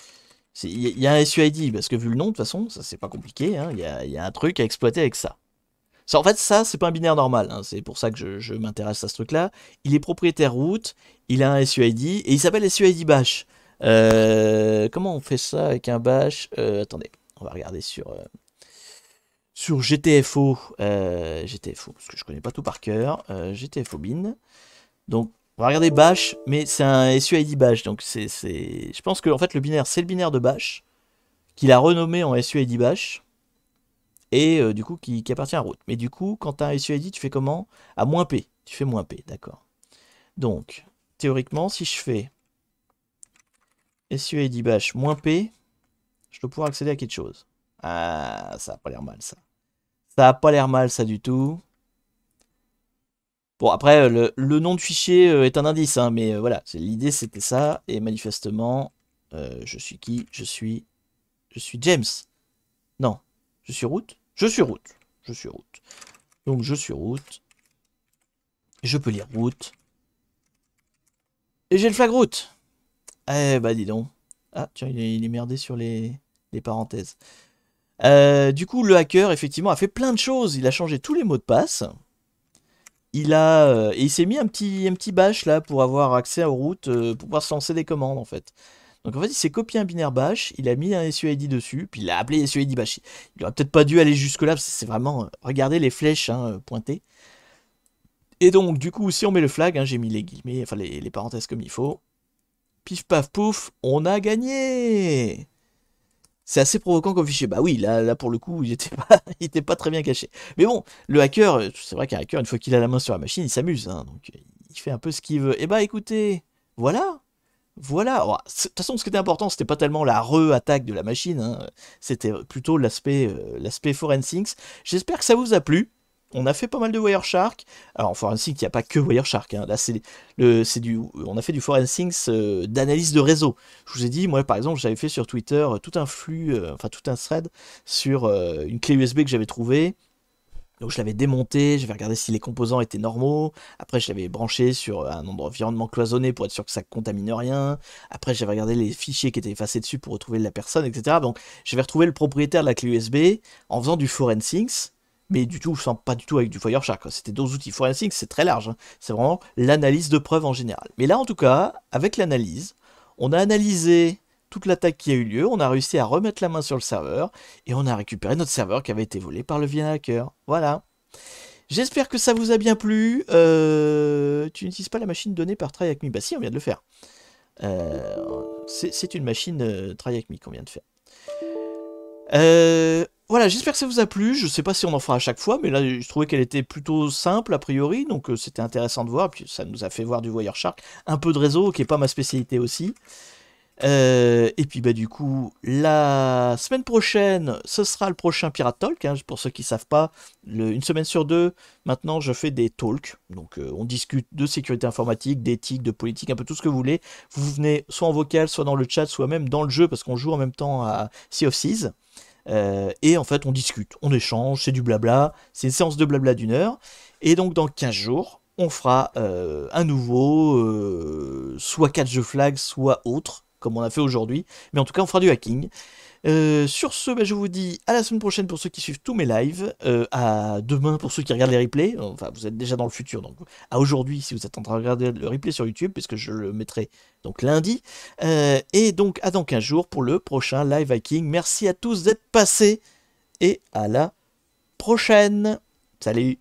il y a un SUID, parce que vu le nom, de toute façon, ça c'est pas compliqué, hein, il y a un truc à exploiter avec ça. En fait, ça, c'est pas un binaire normal, hein, c'est pour ça que je m'intéresse à ce truc-là. Il est propriétaire root, il a un SUID, et il s'appelle SUID bash. Comment on fait ça avec un bash? Attendez, on va regarder sur GTFO, GTFO, parce que je connais pas tout par cœur, GTFO bin. Donc, on va regarder bash, mais c'est un SUID bash, donc je pense que en fait, le binaire, c'est le binaire de bash, qu'il a renommé en SUID bash, et du coup qui appartient à root. Mais du coup, quand tu as un SUID, tu fais comment? À moins P. Tu fais moins P, d'accord. Donc, théoriquement, si je fais SUID bash moins P, je dois pouvoir accéder à quelque chose. Ah, ça a pas l'air mal, ça. Ça a pas l'air mal, ça, du tout. Bon, après, le nom de fichier est un indice, hein, mais voilà, l'idée c'était ça, et manifestement, je suis qui? Je suis James. Non, je suis root? Je suis root. Je suis root. Donc je suis root. Je peux lire root. Et j'ai le flag root. Eh bah dis donc. Ah tiens, il est merdé sur les parenthèses. Du coup, le hacker, effectivement, a fait plein de choses. Il a changé tous les mots de passe. Et il s'est mis un petit bash là pour avoir accès aux routes, pour pouvoir se lancer des commandes en fait. Donc en fait, il s'est copié un binaire bash, il a mis un SUID dessus, puis il l'a appelé SUID bash. Il aurait peut-être pas dû aller jusque-là, parce que c'est vraiment... regardez les flèches hein, pointées. Et donc, du coup, si on met le flag, hein, j'ai mis les guillemets, enfin les parenthèses comme il faut. Pif paf pouf, on a gagné! C'est assez provoquant comme fichier. Bah oui, là pour le coup, il était pas très bien caché. Mais bon, le hacker, c'est vrai qu'un hacker, une fois qu'il a la main sur la machine, il s'amuse. Hein, donc il fait un peu ce qu'il veut. Et bah écoutez, voilà. Voilà. De toute façon, ce qui était important, c'était pas tellement la re-attaque de la machine. Hein, c'était plutôt l'aspect forensics. J'espère que ça vous a plu. On a fait pas mal de Wireshark. Alors en forensics, il n'y a pas que Wireshark. Hein. Là, on a fait du forensics d'analyse de réseau. Je vous ai dit, moi par exemple, j'avais fait sur Twitter tout un flux, enfin tout un thread sur une clé USB que j'avais trouvée. Donc je l'avais démonté, j'avais regardé si les composants étaient normaux. Après, je l'avais branché sur un environnement cloisonné pour être sûr que ça contamine rien. Après, j'avais regardé les fichiers qui étaient effacés dessus pour retrouver la personne, etc. Donc, j'avais retrouvé le propriétaire de la clé USB en faisant du forensics, mais du tout, pas du tout avec du Wireshark. C'était d'autres outils. Forensics, c'est très large. Hein. C'est vraiment l'analyse de preuves en général. Mais là, en tout cas, avec l'analyse, on a analysé toute l'attaque qui a eu lieu, on a réussi à remettre la main sur le serveur et on a récupéré notre serveur qui avait été volé par le vilain hacker. Voilà. J'espère que ça vous a bien plu. Tu n'utilises pas la machine donnée par TryHackMe. Bah si, on vient de le faire. C'est une machine TryHackMe qu'on vient de faire. Voilà, j'espère que ça vous a plu. Je sais pas si on en fera à chaque fois, mais là, je trouvais qu'elle était plutôt simple a priori, donc c'était intéressant de voir. Puis ça nous a fait voir du Wireshark, un peu de réseau, qui est pas ma spécialité aussi. Et puis bah du coup, la semaine prochaine, ce sera le prochain Pirate Talk. Hein, pour ceux qui savent pas, une semaine sur deux, maintenant je fais des talks. Donc on discute de sécurité informatique, d'éthique, de politique, un peu tout ce que vous voulez. Vous venez soit en vocal, soit dans le chat, soit même dans le jeu, parce qu'on joue en même temps à Sea of Thieves. Et en fait, on discute, on échange, c'est du blabla. C'est une séance de blabla d'1 heure. Et donc dans 15 jours, on fera un nouveau, soit catch the flag, soit autre comme on a fait aujourd'hui, mais en tout cas on fera du hacking. Sur ce, bah, je vous dis à la semaine prochaine pour ceux qui suivent tous mes lives, à demain pour ceux qui regardent les replays, enfin vous êtes déjà dans le futur, donc à aujourd'hui si vous êtes en train de regarder le replay sur YouTube, puisque je le mettrai donc lundi, et donc à dans 15 jours pour le prochain live hacking. Merci à tous d'être passés, et à la prochaine. Salut!